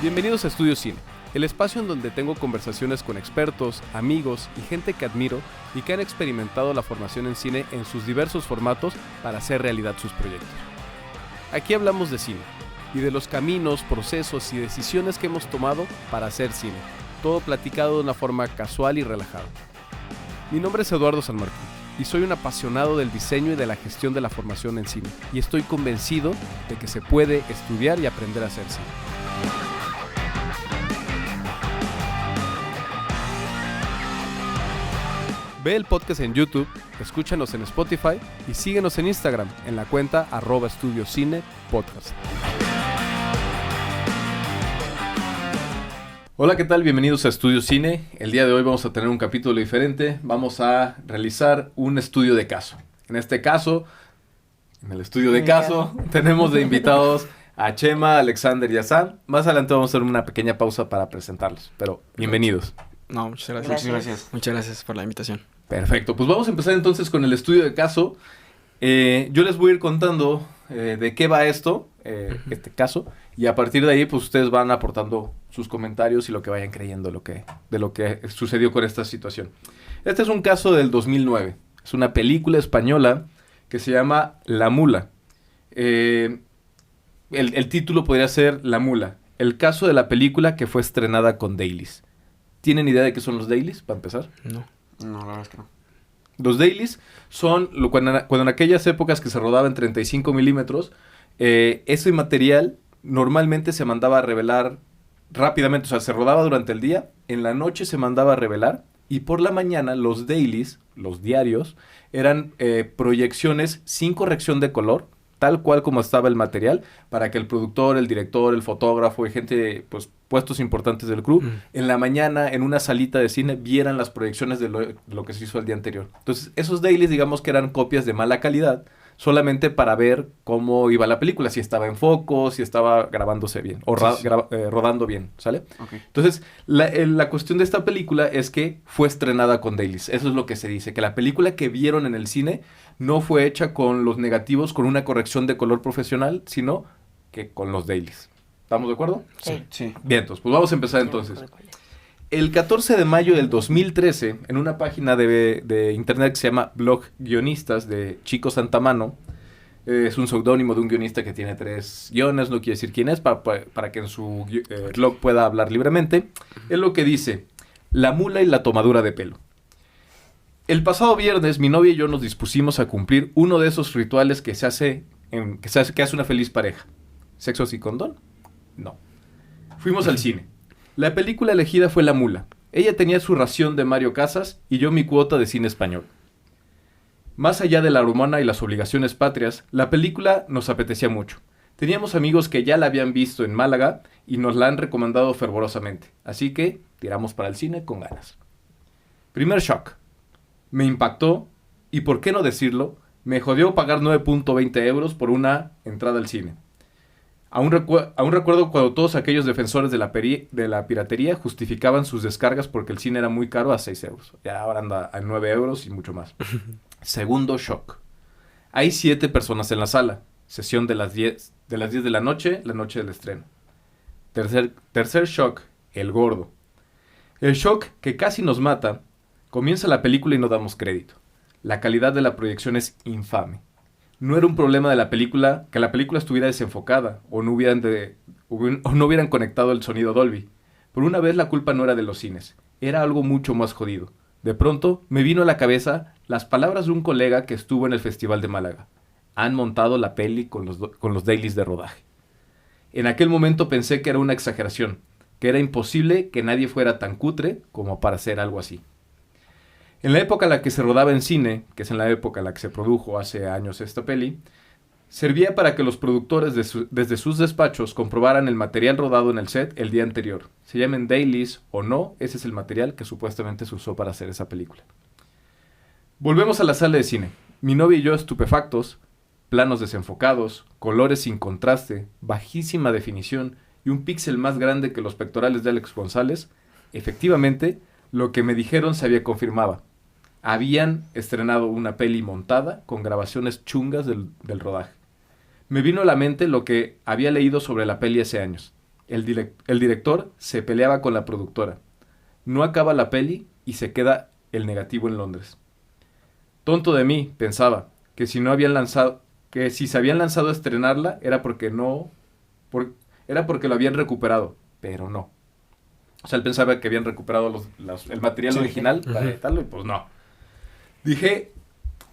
Bienvenidos a Estudio Cine, el espacio en donde tengo conversaciones con expertos, amigos y gente que admiro y que han experimentado la formación en cine en sus diversos formatos para hacer realidad sus proyectos. Aquí hablamos de cine y de los caminos, procesos y decisiones que hemos tomado para hacer cine, todo platicado de una forma casual y relajada. Mi nombre es Eduardo San Martín y soy un apasionado del diseño y de la gestión de la formación en cine, y estoy convencido de que se puede estudiar y aprender a hacer cine. Ve el podcast en YouTube, escúchanos en Spotify y síguenos en Instagram en la cuenta @estudiocinepodcast. Hola, ¿qué tal? Bienvenidos a Estudio Cine. El día de hoy vamos a tener un capítulo diferente. Vamos a realizar un estudio de caso. En este caso, en el estudio de caso, tenemos de invitados a Chema, Alexander y Hassan. Más adelante vamos a hacer una pequeña pausa para presentarlos, pero bienvenidos. No, muchas gracias. Muchas gracias por la invitación. Perfecto, pues vamos a empezar entonces con el estudio de caso. Yo les voy a ir contando de qué va esto, este caso, y a partir de ahí pues ustedes van aportando sus comentarios y lo que vayan creyendo de lo que sucedió con esta situación. Este es un caso del 2009, es una película española que se llama La Mula. El título podría ser La Mula, el caso de la película que fue estrenada con dailies. ¿Tienen idea de qué son los dailies, para empezar? No, la verdad es que no. Los dailies son cuando en aquellas épocas que se rodaba en 35 milímetros, ese material normalmente se mandaba a revelar rápidamente, o sea, se rodaba durante el día, en la noche se mandaba a revelar, y por la mañana los dailies, los diarios, eran proyecciones sin corrección de color, tal cual como estaba el material, para que el productor, el director, el fotógrafo y gente, pues, puestos importantes del crew, en la mañana, en una salita de cine, vieran las proyecciones de lo que se hizo el día anterior. Entonces, esos dailies, digamos que eran copias de mala calidad, solamente para ver cómo iba la película, si estaba en foco, si estaba grabándose bien, o rodando bien, ¿sale? Okay. Entonces, la cuestión de esta película es que fue estrenada con dailies. Eso es lo que se dice, que la película que vieron en el cine no fue hecha con los negativos, con una corrección de color profesional, sino que con los dailies. ¿Estamos de acuerdo? Sí. Bien, entonces, pues vamos a empezar entonces. El 14 de mayo del 2013, en una página de internet que se llama Blog Guionistas de Chico Santamano, es un seudónimo de un guionista que tiene 3 guiones, no quiere decir quién es, para que en su blog pueda hablar libremente. Es lo que dice: La mula y la tomadura de pelo. El pasado viernes, mi novia y yo nos dispusimos a cumplir uno de esos rituales que hace una feliz pareja. ¿Sexo sin condón? No. Fuimos al cine. La película elegida fue La Mula. Ella tenía su ración de Mario Casas y yo mi cuota de cine español. Más allá de la rumana y las obligaciones patrias, la película nos apetecía mucho. Teníamos amigos que ya la habían visto en Málaga y nos la han recomendado fervorosamente. Así que tiramos para el cine con ganas. Primer shock. Me impactó y, por qué no decirlo, me jodió pagar 9.20 euros por una entrada al cine. Aún recuerdo cuando todos aquellos defensores de la piratería justificaban sus descargas porque el cine era muy caro a 6 euros. Ya ahora anda a 9 euros y mucho más. Segundo shock. Hay 7 personas en la sala. Sesión de las 10 de la noche del estreno. Tercer shock. El gordo. El shock que casi nos mata. Comienza la película y no damos crédito. La calidad de la proyección es infame. No era un problema de la película que la película estuviera desenfocada o no hubieran conectado el sonido Dolby. Por una vez la culpa no era de los cines, era algo mucho más jodido. De pronto me vino a la cabeza las palabras de un colega que estuvo en el Festival de Málaga. Han montado la peli con los dailies de rodaje. En aquel momento pensé que era una exageración, que era imposible que nadie fuera tan cutre como para hacer algo así. En la época en la que se rodaba en cine, que es en la época en la que se produjo hace años esta peli, servía para que los productores desde sus despachos comprobaran el material rodado en el set el día anterior. Se llamen dailies o no, ese es el material que supuestamente se usó para hacer esa película. Volvemos a la sala de cine. Mi novia y yo estupefactos, planos desenfocados, colores sin contraste, bajísima definición y un píxel más grande que los pectorales de Alex González. Efectivamente, lo que me dijeron se había confirmado. Habían estrenado una peli montada con grabaciones chungas del rodaje. Me vino a la mente lo que había leído sobre la peli hace años. El director se peleaba con la productora. No acaba la peli y se queda el negativo en Londres. Tonto de mí, pensaba, que si se habían lanzado a estrenarla era porque lo habían recuperado, pero no. O sea, él pensaba que habían recuperado el material original para editarlo y pues no. Dije,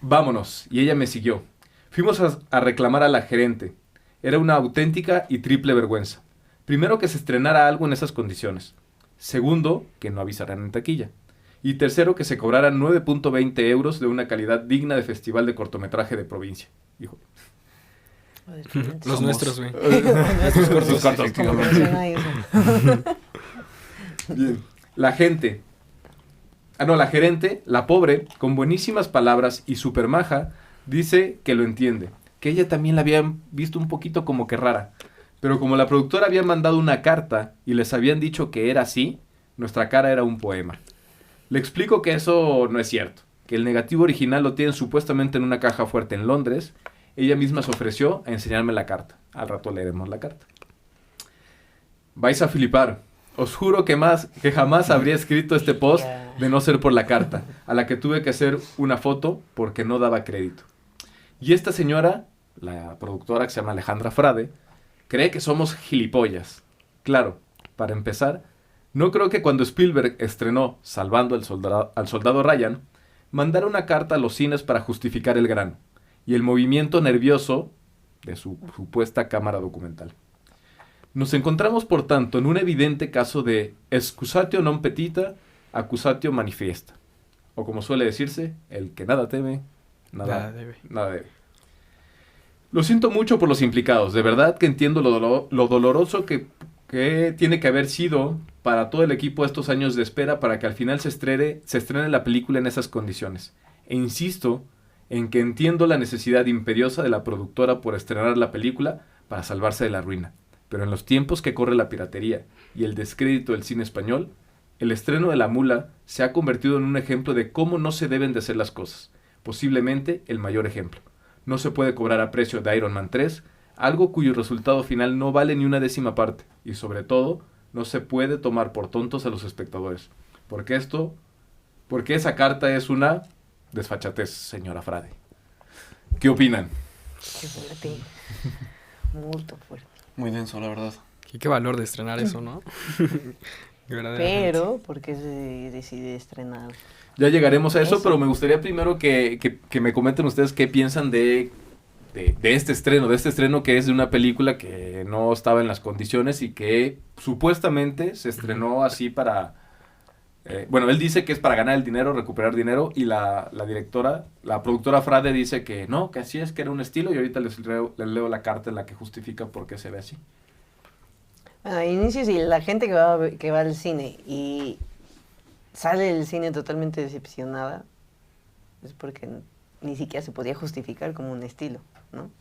vámonos, y ella me siguió. Fuimos a reclamar a la gerente. Era una auténtica y triple vergüenza. Primero, que se estrenara algo en esas condiciones. Segundo, que no avisaran en taquilla. Y tercero, que se cobraran 9.20 euros de una calidad digna de festival de cortometraje de provincia. Hijo. Los nuestros, güey. Sus cortos. Bien. La gerente, la pobre, con buenísimas palabras y súper maja, dice que lo entiende. Que ella también la había visto un poquito como que rara. Pero como la productora había mandado una carta y les habían dicho que era así, nuestra cara era un poema. Le explico que eso no es cierto, que el negativo original lo tienen supuestamente en una caja fuerte en Londres. Ella misma se ofreció a enseñarme la carta. Al rato leeremos la carta. Vais a flipar. Os juro que jamás habría escrito este post de no ser por la carta, a la que tuve que hacer una foto porque no daba crédito. Y esta señora, la productora, que se llama Alejandra Frade, cree que somos gilipollas. Claro, para empezar, no creo que cuando Spielberg estrenó Salvando al Soldado Ryan, mandara una carta a los cines para justificar el grano y el movimiento nervioso de su supuesta cámara documental. Nos encontramos, por tanto, en un evidente caso de excusatio non petita, accusatio manifiesta. O como suele decirse, el que nada teme, nada debe. Lo siento mucho por los implicados. De verdad que entiendo lo doloroso que tiene que haber sido para todo el equipo estos años de espera para que al final se estrene la película en esas condiciones. E insisto en que entiendo la necesidad imperiosa de la productora por estrenar la película para salvarse de la ruina. Pero en los tiempos que corre la piratería y el descrédito del cine español, el estreno de La Mula se ha convertido en un ejemplo de cómo no se deben de hacer las cosas. Posiblemente el mayor ejemplo. No se puede cobrar a precio de Iron Man 3, algo cuyo resultado final no vale ni una décima parte. Y sobre todo, no se puede tomar por tontos a los espectadores. Porque esa carta es una desfachatez, señora Frade. ¿Qué opinan? Qué fuerte. Muy fuerte. Muy denso, la verdad. Y qué valor de estrenar eso, ¿no? Pero, ¿por qué se decide estrenar? Ya llegaremos a eso, pero me gustaría primero que me comenten ustedes qué piensan de este estreno que es de una película que no estaba en las condiciones y que supuestamente se estrenó así para... bueno, él dice que es para ganar el dinero, recuperar dinero, y la productora Frade dice que no, que así es, que era un estilo, y ahorita les leo la carta en la que justifica por qué se ve así. A inicio, si la gente que va al cine y sale del cine totalmente decepcionada, es porque ni siquiera se podía justificar como un estilo, ¿no?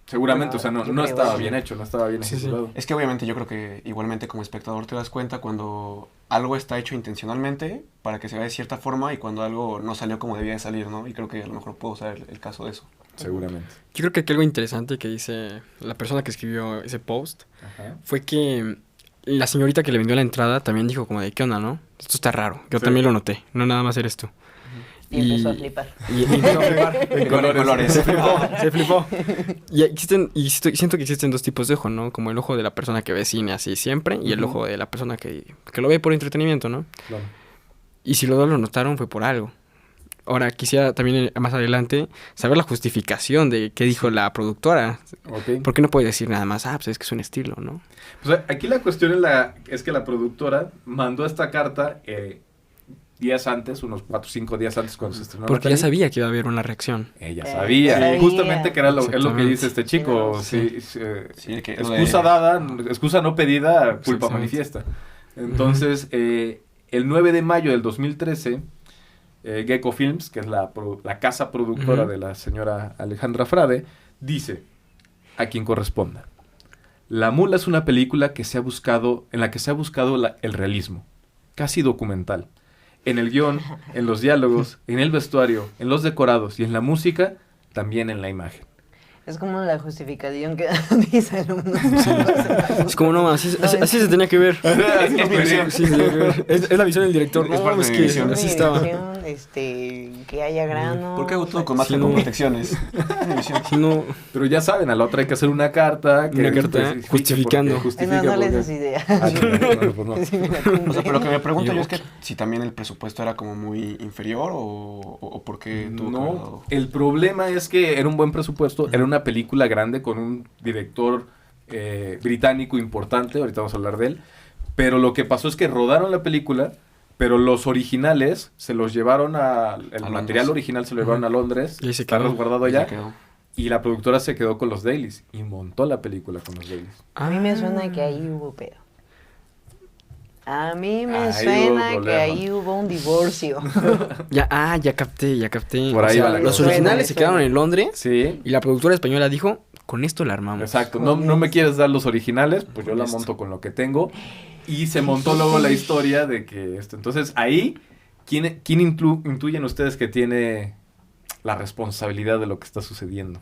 Seguramente, o sea, no estaba bien hecho, no estaba bien ejecutado. Sí. Es que obviamente yo creo que igualmente como espectador te das cuenta cuando algo está hecho intencionalmente para que se vea de cierta forma y cuando algo no salió como debía de salir, ¿no? Y creo que a lo mejor puedo usar el caso de eso. Seguramente. Yo creo que aquí algo interesante que dice la persona que escribió ese post fue que la señorita que le vendió la entrada también dijo como de ¿qué onda, no? Esto está raro. Yo también lo noté. No nada más eres tú. Y empezó a flipar. Y empezó a flipar. En colores. Se flipó. Siento que existen dos tipos de ojo, ¿no? Como el ojo de la persona que ve cine así siempre y el ojo de la persona que lo ve por entretenimiento, ¿no? Claro. Y si los dos lo notaron fue por algo. Ahora, quisiera también más adelante saber la justificación de qué dijo la productora. Okay. ¿Por qué no puede decir nada más, pues es que es un estilo, ¿no? Pues aquí la cuestión es que la productora mandó esta carta días antes, unos 4 o 5 días antes cuando se estrenó. Porque ya sabía que iba a haber una reacción. Ella sabía. Justamente que es lo que dice este chico. Excusa no pedida, culpa manifiesta. Entonces, el 9 de mayo del 2013... Gecko Films, que es la casa productora de la señora Alejandra Frade, dice, a quien corresponda: La Mula es una película en la que se ha buscado el realismo, casi documental. En el guión, en los diálogos, en el vestuario, en los decorados y en la música, también en la imagen. Es como la justificación que dan mis alumnos. Sí. Es como, no, así se tenía que ver. Así es mi visión. Sí, se tenía que ver. Es la visión del director. Es No, parte es de mi que visión. así estaba. Que haya grano. ¿Por qué hago todo con más Sí, con no. protecciones? Mi visión. Sí, no, Pero ya saben, a la otra hay que hacer una carta. Una carta especifique justificando. porque justifica No les porque- des idea. Ah, no, pues no. Sí me la O sea, cumple. pero lo que me pregunto yo es Yo- que si también el presupuesto era como muy inferior o por qué tuvo que haber No, dado- el problema es que era un buen presupuesto, era una película grande con un director británico importante, ahorita vamos a hablar de él, pero lo que pasó es que rodaron la película, pero los originales se los llevaron el Londres. material original se lo llevaron a Londres, Y ahí se está quedó. resguardado y se allá, quedó. y la productora se quedó con los dailies y montó la película con los dailies. A mí me suena que ahí hubo pedo. A mí me Ahí suena hubo que problema. ahí hubo un divorcio. Ya capté. Por ahí va la Los cosa. originales se quedaron en Londres Sí, y la productora española dijo, con esto la armamos. exacto. No me quieres dar los originales, pues yo Con la esto. monto con lo que tengo. Y se montó luego la historia de que esto. Entonces ahí, ¿quién intuyen ustedes que tiene la responsabilidad de lo que está sucediendo?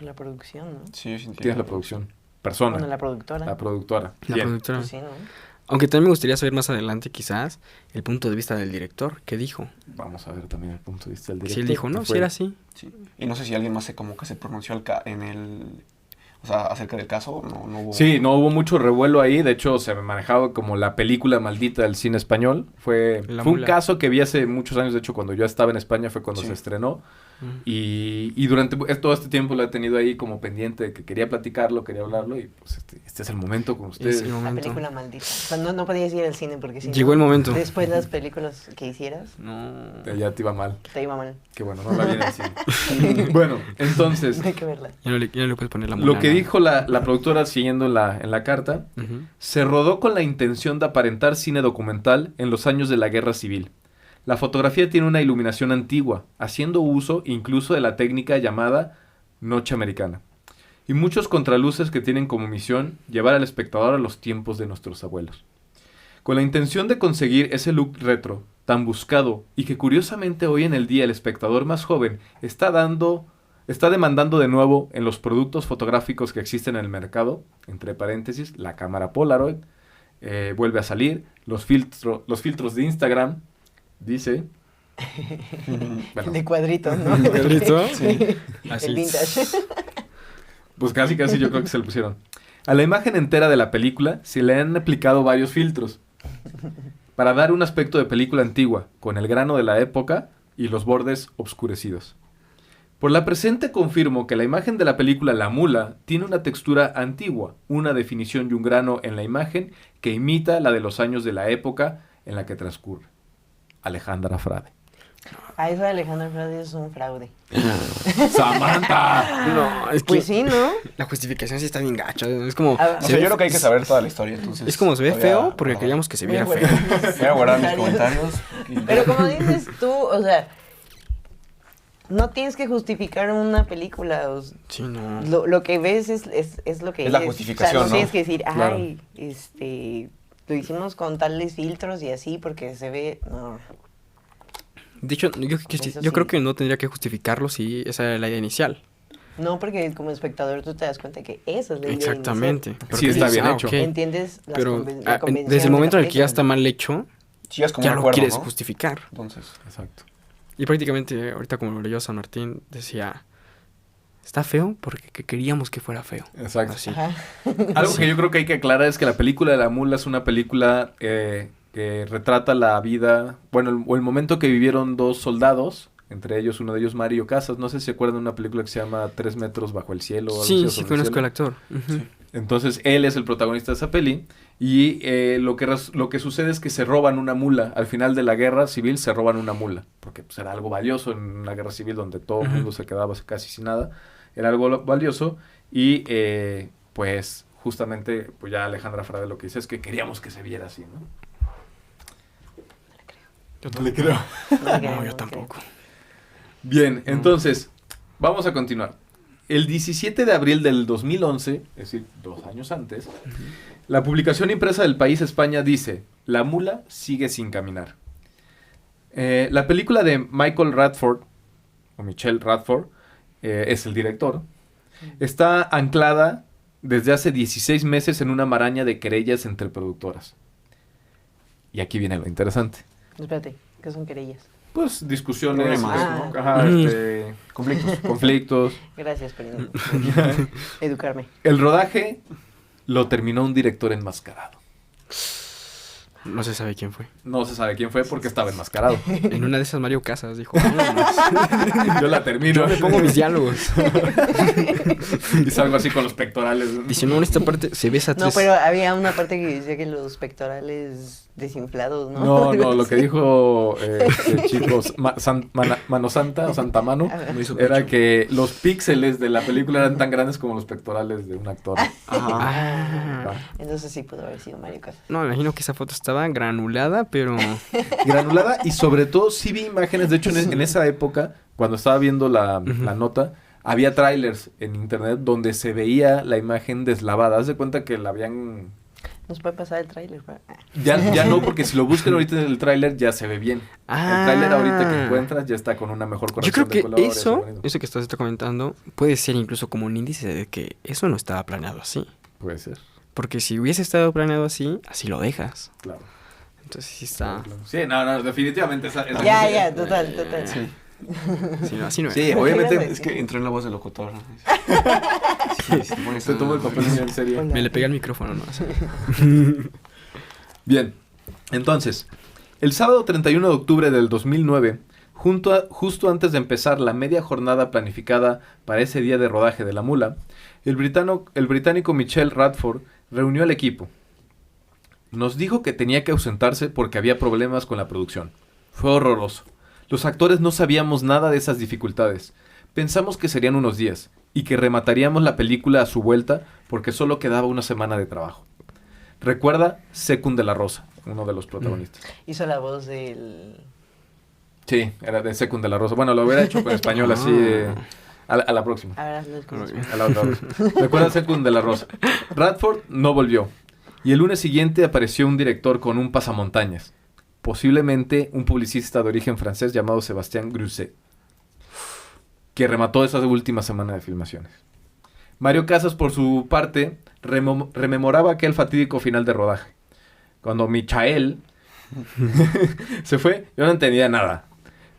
La producción, ¿no? Sí, yo sentí. ¿Quién es la producción? Persona. Bueno, la productora. La productora. La ¿Quién? productora. Pues sí, ¿no? Aunque también me gustaría saber más adelante, quizás, el punto de vista del director. ¿Qué dijo? Vamos a ver también el punto de vista del director. Si él dijo, que no, si fue- era así. Sí. Y no sé si alguien más se pronunció o sea, acerca del caso, no hubo... Sí, no hubo mucho revuelo ahí. De hecho, se manejaba como la película maldita del cine español. Fue La un mula. caso que vi hace muchos años. De hecho, cuando yo estaba en España fue cuando Sí. se estrenó. Ujú. Y durante todo este tiempo lo he tenido ahí como pendiente de que quería platicarlo, quería hablarlo. Y pues este es el momento con ustedes. Es el La momento. película maldita. O sea, no podías ir al cine porque si Llegó no, el momento. Después las películas que hicieras, No. Ya te iba mal. te iba mal. Que bueno, no la vi en el cine. Bueno, entonces, Hay que verla. Ya no le puedes poner la lo mulana. que dijo la productora siguiendo en la carta, Ujú. se rodó con la intención de aparentar cine documental en los años de la Guerra Civil. La fotografía tiene una iluminación antigua, haciendo uso incluso de la técnica llamada noche americana, y muchos contraluces que tienen como misión llevar al espectador a los tiempos de nuestros abuelos. Con la intención de conseguir ese look retro, tan buscado, y que curiosamente hoy en el día el espectador más joven está demandando de nuevo en los productos fotográficos que existen en el mercado, entre paréntesis, la cámara Polaroid, vuelve a salir, los filtros de Instagram, dice... Bueno, De cuadritos, ¿no? ¿Cuadrito? Sí. Así. El vintage. pues casi yo creo que se lo pusieron. A la imagen entera de la película se le han aplicado varios filtros para dar un aspecto de película antigua, con el grano de la época y los bordes obscurecidos. Por la presente confirmo que la imagen de la película La Mula tiene una textura antigua, una definición y un grano en la imagen que imita la de los años de la época en la que transcurre. Alejandra Frade. A eso de Alejandro Frade es un fraude. ¡Samantha! No, es que Pues sí, ¿no? la justificación sí está bien gacha. Es como... A- O se sea, ve- yo creo que hay que saber toda la historia, entonces... Es como se ve todavía- feo porque Ajá. queríamos que se Voy a viera guardar feo. mis Voy a guardar mis comentarios. y- Pero como dices tú, o sea, no tienes que justificar una película. Sí, no. Lo que ves es lo que Es la es. justificación, O sea, no ¿no? tienes que decir, Claro. ay, lo hicimos con tales filtros y así porque se ve... No. De hecho, Eso yo creo sí. que no tendría que justificarlo si esa era la idea inicial. No, porque como espectador tú te das cuenta que esa es la idea inicial. Exactamente. Pero Sí, tú está dices, bien ah, hecho. ok. Entiendes Pero la convención desde el de momento la en el que ya está película. mal hecho, Sí, es como ya un lo acuerdo, quieres ¿no? justificar. Entonces... Exacto. Y prácticamente, ahorita como lo leyó San Martín, decía, está feo porque queríamos que fuera feo. Exacto. Así. Ajá. Algo que yo creo que hay que aclarar es que la película de La Mula es una película que retrata la vida, bueno, o el momento que vivieron dos soldados, entre ellos uno de ellos Mario Casas. No sé si se acuerdan de una película que se llama 3 metros bajo el cielo. O algo Sí, así, sí sobre el conozco cielo. al actor. Ujú. Entonces él es el protagonista de esa peli y lo que sucede es que se roban una mula. Al final de la guerra civil se roban una mula, porque pues, era algo valioso en una guerra civil donde todo el Ujú. mundo se quedaba casi sin nada. Era algo valioso y pues justamente pues ya Alejandra Frade lo que dice es que queríamos que se viera así, ¿no? Yo No le creo. No, yo tampoco. Bien, entonces, vamos a continuar. El 17 de abril del 2011, es decir, 2 años antes, la publicación impresa del País España dice, La mula sigue sin caminar. La película de Michael Radford, o Michelle Radford, es el director, está anclada desde hace 16 meses en una maraña de querellas entre productoras. Y aquí viene lo interesante. Espérate, ¿qué son querellas? Pues discusiones, Problemas, ¿no? Ajá, conflictos. Gracias por educarme. El rodaje lo terminó un director enmascarado. No se sabe quién fue. No se sabe quién fue porque estaba enmascarado. En una de esas Mario Casas dijo, vámonos. Yo la termino. Yo le pongo mis diálogos. Y salgo así con los pectorales. Dice, no, en esta parte se besa No, tres. pero había una parte que decía que los pectorales desinflados, ¿no? No, lo que dijo chicos, Mano Santa o Santa Mano, era que los píxeles de la película eran tan grandes como los pectorales de un actor. Ah. Entonces sí pudo haber sido Mario Casas. No, me imagino que esa foto estaba granulada, pero... Granulada y sobre todo sí vi imágenes, de hecho en esa época, cuando estaba viendo la nota, había trailers en internet donde se veía la imagen deslavada. Haz de cuenta que la habían... Nos puede pasar el tráiler, ¿verdad? Ya no, porque si lo buscan ahorita en el tráiler ya se ve bien. Ah. El tráiler ahorita que encuentras ya está con una mejor Yo corrección creo que de colores. eso que estás comentando puede ser incluso como un índice de que eso no estaba planeado así. Puede ser, Porque si hubiese estado planeado así, así lo dejas. claro. Entonces sí está... Claro. Sí, no, definitivamente. Ya, total. Sí. Sí, no, así no es. Sí, obviamente Es que entró en la voz del locutor. se tomó el papel muy en serio. Hola. Me le pega el micrófono, ¿no? Así. Bien, entonces, el sábado 31 de octubre del 2009, justo antes de empezar la media jornada planificada para ese día de rodaje de La Mula, el británico Michelle Radford reunió al equipo. Nos dijo que tenía que ausentarse porque había problemas con la producción. Fue horroroso. Los actores no sabíamos nada de esas dificultades. Pensamos que serían unos días y que remataríamos la película a su vuelta porque solo quedaba una semana de trabajo. Recuerda Secund de la Rosa, uno de los protagonistas. Hizo la voz del... Sí, era de Secund de la Rosa. Bueno, lo hubiera hecho con español así a la próxima. A ver, hazlo con Muy bien. eso. A la otra vez. Recuerda Secund de la Rosa. Radford no volvió. Y el lunes siguiente apareció un director con un pasamontañas. Posiblemente un publicista de origen francés llamado Sébastien Gruset, que remató esa última semana de filmaciones. Mario Casas, por su parte, rememoraba aquel fatídico final de rodaje. Cuando Michael se fue, yo no entendía nada.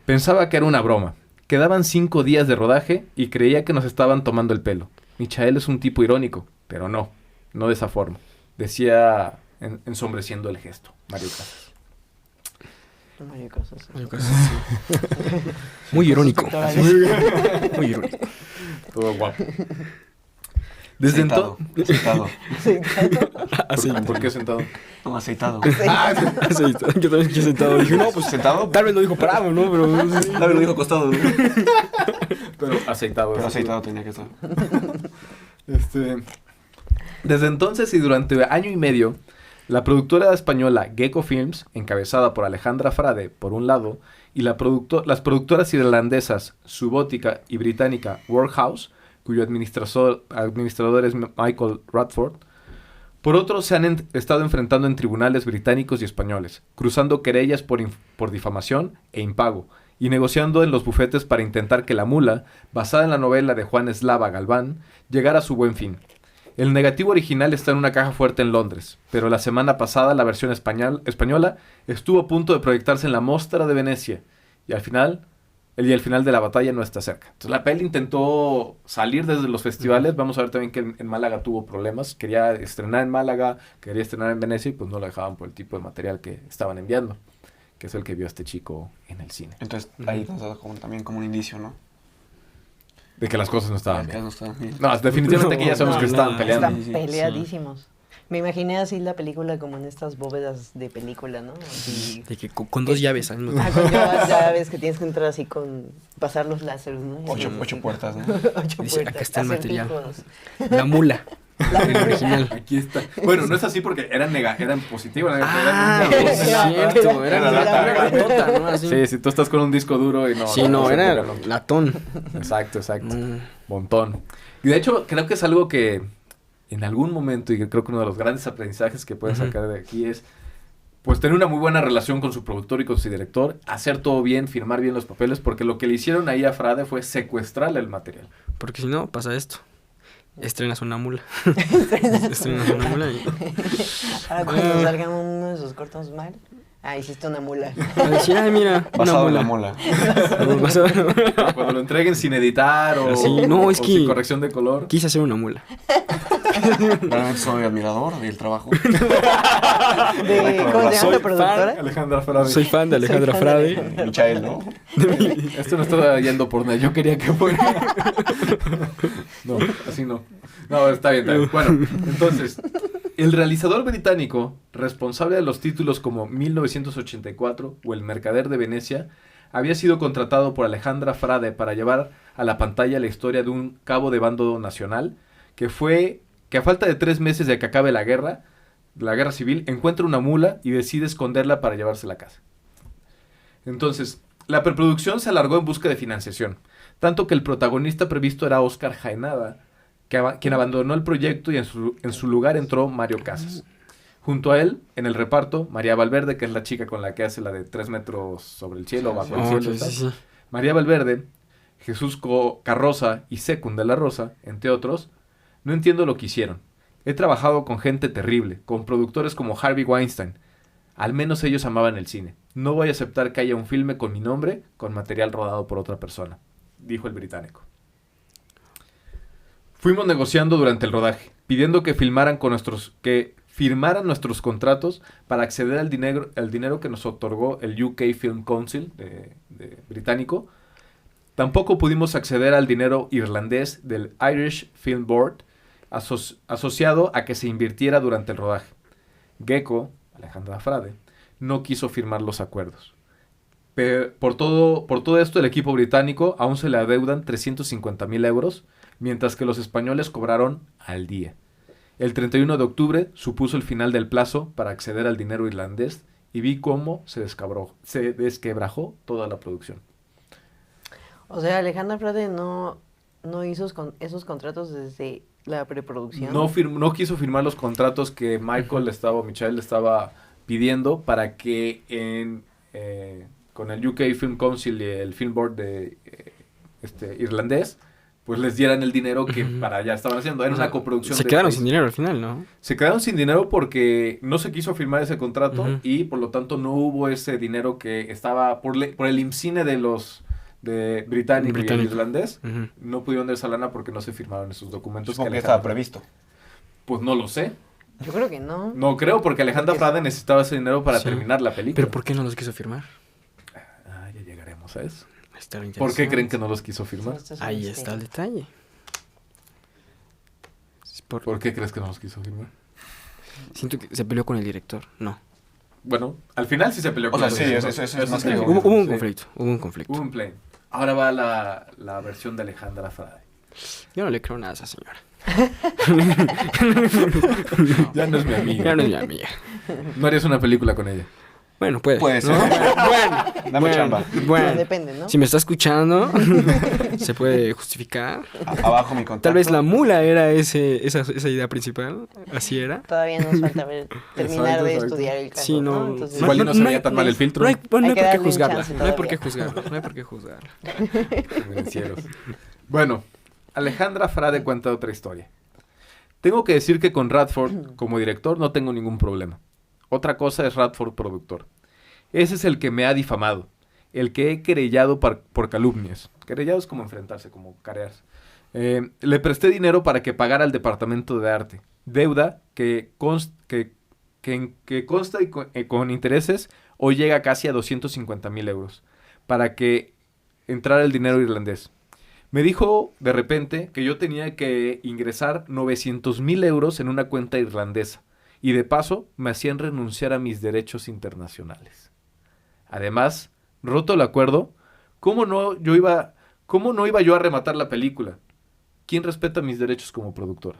Pensaba que era una broma. Quedaban 5 días de rodaje y creía que nos estaban tomando el pelo. Michael es un tipo irónico, pero no de esa forma. Decía ensombreciendo el gesto, Mario Casas. Mario Casas. Mario Casas, sí. Muy irónico. Pectorales. Muy irónico. Todo guapo. Desde entonces... Aceitado. ¿Por qué sentado? No, aceitado. Aceitado. Yo también estoy sentado. Dije, no, pues ¿Sentado? tal vez lo dijo parado, ¿no? Pero... Tal vez lo dijo acostado, ¿no? Pero aceitado. Pero aceitado tenía que estar. Desde entonces y durante año y medio, la productora española Gecko Films, encabezada por Alejandra Frade, por un lado, y las productoras irlandesas Subótica y británica Workhouse, cuyo administrador es Michael Radford, por otro, se han estado enfrentando en tribunales británicos y españoles, cruzando querellas por difamación e impago, y negociando en los bufetes para intentar que La Mula, basada en la novela de Juan Eslava Galván, llegara a su buen fin. El negativo original está en una caja fuerte en Londres, pero la semana pasada la versión española estuvo a punto de proyectarse en la Mostra de Venecia, y al final de la batalla no está cerca. Entonces la peli intentó salir desde los festivales. Vamos a ver también que en Málaga tuvo problemas. Quería estrenar en Málaga, quería estrenar en Venecia y pues no la dejaban por el tipo de material que estaban enviando, que es el que vio a este chico en el cine. Entonces ahí nos da también como un indicio, ¿no? De que las cosas no estaban Que bien. no estaban bien. No, definitivamente aquí ya sabemos que estaban peleando. Están Sí, peleadísimos. Me imaginé así la película como en estas bóvedas de película, ¿no? Así, De que con 2 llaves al mismo tiempo. con llaves que tienes que entrar así con... pasar los láseres, ¿no? Ocho puertas, ¿no? 8 Dice, puertas. acá está el material. acertijos. La mula. El original. Aquí está. Bueno, no es así porque eran positivos. Ah, eran- es cierto. Era Era la la- latota, ¿no? Así. Sí, si tú estás con un disco duro y no... Sí, no, se era toca, no. latón. Exacto. Mm. Montón. Y de hecho, creo que es algo que en algún momento, y creo que uno de los grandes aprendizajes que puedes Ujú. sacar de aquí es pues tener una muy buena relación con su productor y con su director, hacer todo bien, firmar bien los papeles, porque lo que le hicieron ahí a Frade fue secuestrarle el material. Porque si no, pasa esto. Estrenas una mula. Estrenas una mula y... Ahora cuando salga uno de sus cortos mal, hiciste una mula. a decir, ay, mira, Basado en una la mula. mula. Basado en la mula. Cuando lo entreguen sin editar o, Sí, no, es o que- sin corrección de color. Quise hacer una mula. Realmente soy admirador del trabajo. ¿Cómo se llama la productora? Alejandra Frade. Soy fan de Alejandra Soy fan de Frade. Michael, ¿no? Esto no estaba yendo por nada. Yo quería que fuera. No, así no. No, está bien, está bien. Bueno, entonces, el realizador británico, responsable de los títulos como 1984 o El Mercader de Venecia, había sido contratado por Alejandra Frade para llevar a la pantalla la historia de un cabo de bando nacional que a falta de 3 meses de que acabe la guerra civil, encuentra una mula y decide esconderla para llevársela a casa. Entonces, la preproducción se alargó en busca de financiación, tanto que el protagonista previsto era Oscar Jaenada, quien abandonó el proyecto y en su lugar entró Mario Casas. Junto a él, en el reparto, María Valverde, que es la chica con la que hace la de 3 metros sobre el cielo, bajo el cielo. Ok, ¿sabes? sí. María Valverde, Jesús Carroza y Secund de la Rosa, entre otros. No entiendo lo que hicieron. He trabajado con gente terrible, con productores como Harvey Weinstein. Al menos ellos amaban el cine. No voy a aceptar que haya un filme con mi nombre, con material rodado por otra persona, dijo el británico. Fuimos negociando durante el rodaje, pidiendo que firmaran nuestros contratos para acceder al dinero que nos otorgó el UK Film Council de británico. Tampoco pudimos acceder al dinero irlandés del Irish Film Board, asociado a que se invirtiera durante el rodaje. Gecko, Alejandra Frade, no quiso firmar los acuerdos. Por todo esto, el equipo británico aún se le adeudan 350.000 euros, mientras que los españoles cobraron al día. El 31 de octubre supuso el final del plazo para acceder al dinero irlandés y vi cómo se desquebrajó toda la producción. O sea, Alejandra Frade no hizo esos contratos desde la preproducción. No quiso firmar los contratos que Michael le estaba pidiendo para que con el UK Film Council y el Film Board de irlandés, pues les dieran el dinero que para allá estaban haciendo. Era una coproducción. Se quedaron sin dinero al final, ¿no? Se quedaron sin dinero porque no se quiso firmar ese contrato Ujú. y por lo tanto no hubo ese dinero que estaba por el IMCINE de los de británico y el Británico. irlandés. Ujú. No pudieron dar esa lana porque no se firmaron esos documentos. Supongo que Alejandra- estaba previsto. Pues no lo sé. Yo creo que no. No creo porque Alejandra Frade necesitaba ese dinero para Sí. terminar la película. ¿Pero por qué no los quiso firmar? Ya llegaremos a eso. Está ¿Por qué interesante. creen que no los quiso firmar? Esto es un Ahí misterio. está el detalle. Sí, ¿Por qué crees que no los quiso firmar? Siento que se peleó con el director. No. Bueno, al final sí se peleó O con sea, el sí, director. eso es más sí. que Hubo un Sí. conflicto. Hubo un conflicto. Hubo un play. Ahora va la versión de Alejandra Frade. Yo no le creo nada a esa señora. Ya no es mi amiga. Ya no es mi amiga. No harías una película con ella. Bueno, puede. Puede ¿no? ser. Bueno. Dame bueno, chamba. Bueno. Depende, ¿no? Si me está escuchando, se puede justificar. Abajo mi contacto. Tal vez la mula era esa idea principal. Así era. Todavía nos falta terminar de exacto. estudiar el caso, Sí, ¿no? no. Entonces, Igual y no se veía tan mal el filtro. No hay, bueno, Hay no que hay por qué darle un juzgarla. chance No hay por qué todavía. juzgarla. No hay por qué juzgarla. Financieros. Bueno, Alejandra Frade cuenta otra historia. Tengo que decir que con Radford, como director, no tengo ningún problema. Otra cosa es Radford, productor. Ese es el que me ha difamado, el que he querellado por calumnias. Querellado es como enfrentarse, como carearse. Le presté dinero para que pagara al departamento de arte. Deuda que consta y con intereses hoy llega casi a 250.000 euros para que entrara el dinero irlandés. Me dijo de repente que yo tenía que ingresar 900.000 euros en una cuenta irlandesa y de paso me hacían renunciar a mis derechos internacionales. Además, roto el acuerdo, ¿cómo no iba yo a rematar la película? ¿Quién respeta mis derechos como productora?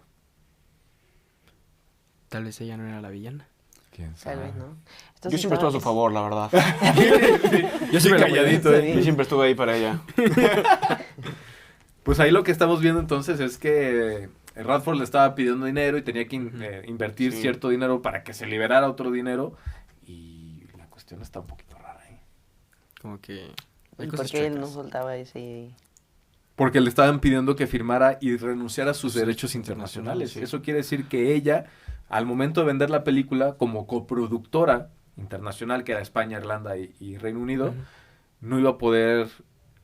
Tal vez ella no era la villana. ¿Quién Tal vez, ¿no? Yo siempre estuve a su favor, la verdad. Yo soy calladito, Sí. Yo siempre estuve ahí para ella. Pues ahí lo que estamos viendo entonces es que Radford le estaba pidiendo dinero y tenía que invertir Sí. cierto dinero para que se liberara otro dinero y cuestión está un poquito rara, ¿eh? Como que... ¿Y por qué él no soltaba ese...? Porque le estaban pidiendo que firmara y renunciara a sus derechos internacionales. Sí. Eso quiere decir que ella, al momento de vender la película, como coproductora internacional, que era España, Irlanda y Reino Unido, no iba a poder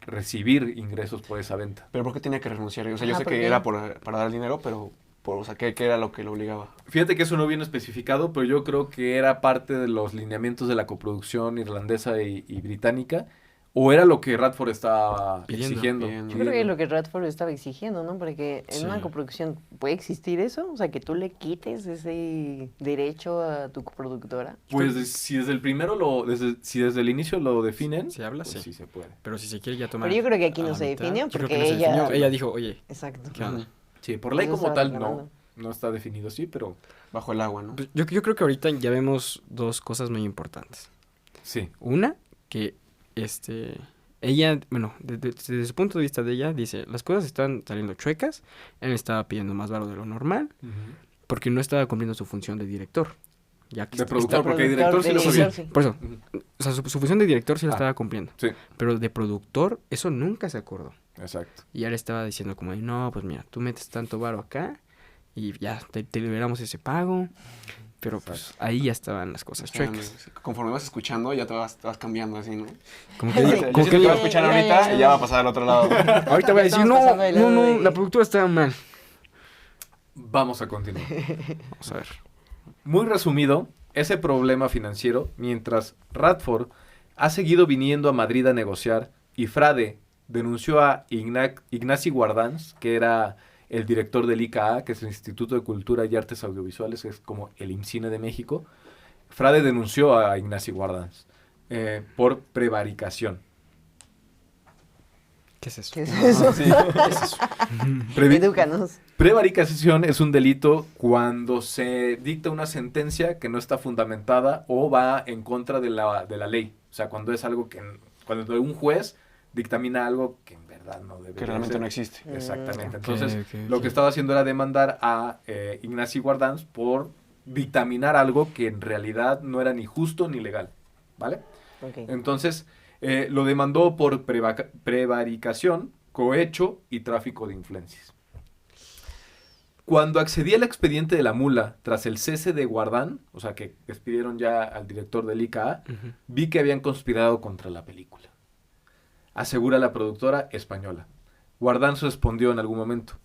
recibir ingresos por esa venta. ¿Pero por qué tenía que renunciar? O sea, yo sé ¿por que qué? era para dar dinero, pero o sea, ¿qué era lo que lo obligaba? Fíjate que eso no viene especificado, pero yo creo que era parte de los lineamientos de la coproducción irlandesa y británica, o era lo que Radford estaba exigiendo. Yo creo que es lo que Radford estaba exigiendo, ¿no? Porque en una coproducción, ¿puede existir eso? O sea, que tú le quites ese derecho a tu coproductora. Pues si desde el primero si desde el inicio lo definen, ¿Se habla? pues Sí. se puede. Pero si se quiere ya tomar... Pero yo creo que aquí a no la se mitad, definió yo creo porque que no se ella... definió. Ella dijo, oye, Exacto. ¿qué onda? Sí, por ley Eso como estaba tal reclamando. no está definido así, pero Bajo el agua, ¿no? Pues yo creo que ahorita ya vemos dos cosas muy importantes. sí. Una, que ella, bueno, desde su punto de vista de ella, dice, las cosas están saliendo chuecas, él estaba pidiendo más varo de lo normal, porque no estaba cumpliendo su función de director. Ya que De productor, Está porque de director sí lo productor, sabía. sí. Por eso, Ujú. o sea, su función de director sí la estaba cumpliendo, Sí, pero de productor, eso nunca se acordó. exacto. Y ahora estaba diciendo como, no, pues mira, tú metes tanto varo acá y ya te liberamos ese pago. Pero pues ahí ya estaban las cosas O sea, chuecas. conforme vas escuchando, ya te vas cambiando así, ¿no? Como que, Sí. Yo como siento que que va a escuchar Ya, ya, ahorita ya. y ya va a pasar al otro lado. ahorita voy a decir, Estamos no, pasando del lado no, de- la productora estaba mal. Vamos a continuar. Vamos a ver. Muy resumido, ese problema financiero, mientras Radford ha seguido viniendo a Madrid a negociar y Frade denunció a Ignasi Guardans, que era el director del ICA, que es el Instituto de Cultura y Artes Audiovisuales, que es como el IMCINE de México. Frade denunció a Ignasi Guardans por prevaricación. ¿Qué es eso? ¿Qué es eso? Sí, ¿qué es eso? Edúcanos. Prevaricación es un delito cuando se dicta una sentencia que no está fundamentada o va en contra de la ley. O sea, cuando es algo cuando un juez dictamina algo que en verdad no debe Que realmente ser. no existe. Exactamente. Ok, Entonces, ok, lo ok. que estaba haciendo era demandar a Ignasi Guardans por dictaminar algo que en realidad no era ni justo ni legal. ¿Vale? Ok. Entonces, lo demandó por prevaricación, cohecho y tráfico de influencias. Cuando accedí al expediente de la mula tras el cese de Guardán, o sea que despidieron ya al director del ICA, Ujú. vi que habían conspirado contra la película. Asegura la productora española. Guardán respondió en algún momento.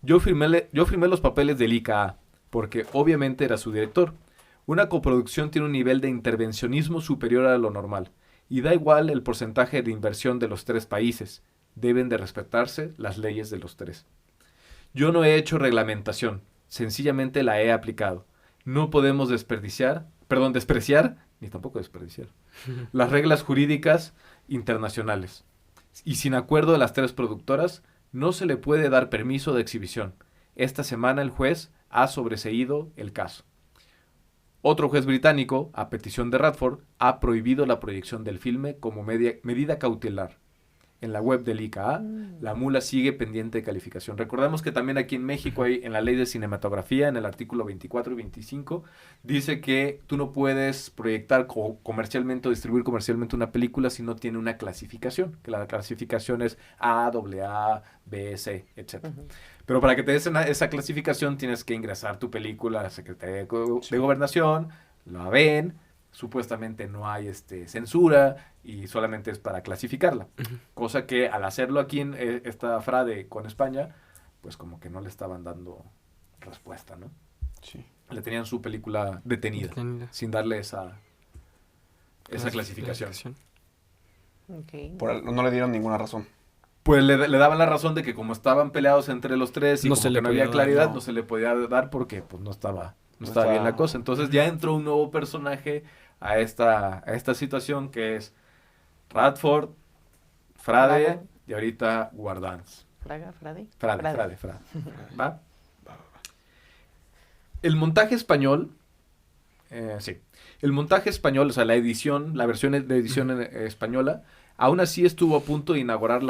Yo firmé los papeles del ICA porque obviamente era su director. Una coproducción tiene un nivel de intervencionismo superior a lo normal. Y da igual el porcentaje de inversión de los tres países. Deben de respetarse las leyes de los tres. Yo no he hecho reglamentación, sencillamente la he aplicado. No podemos despreciar, ni tampoco desperdiciar, las reglas jurídicas internacionales. Y sin acuerdo de las tres productoras, no se le puede dar permiso de exhibición. Esta semana el juez ha sobreseído el caso. Otro juez británico, a petición de Radford, ha prohibido la proyección del filme como medida cautelar. En la web del ICA, la mula sigue pendiente de calificación. Recordemos que también aquí en México hay en la ley de cinematografía, en el artículo 24 y 25, dice que tú no puedes proyectar comercialmente o distribuir comercialmente una película si no tiene una clasificación, que la clasificación es A, AA, B, C, etc. Pero para que te des esa clasificación tienes que ingresar tu película a la Secretaría de Gobernación, la ven, supuestamente no hay censura y solamente es para clasificarla. Cosa que al hacerlo aquí en esta Frade con España, pues como que no le estaban dando respuesta, ¿no? Sí. Le tenían su película detenida, sin darle esa clasificación. Ok. No le dieron ninguna razón. Pues le daban la razón de que como estaban peleados entre los tres y No como se le que no podía había dar, claridad, no. no se le podía dar porque pues no estaba No bien está- la cosa. Entonces ya entró un nuevo personaje a esta situación que es Radford, Frade Fraga. y ahorita Guardans. ¿Fraga? ¿Frade? Frade. ¿Va? El montaje español, sí. El montaje español, o sea, la versión de edición española, aún así estuvo a punto de inaugurar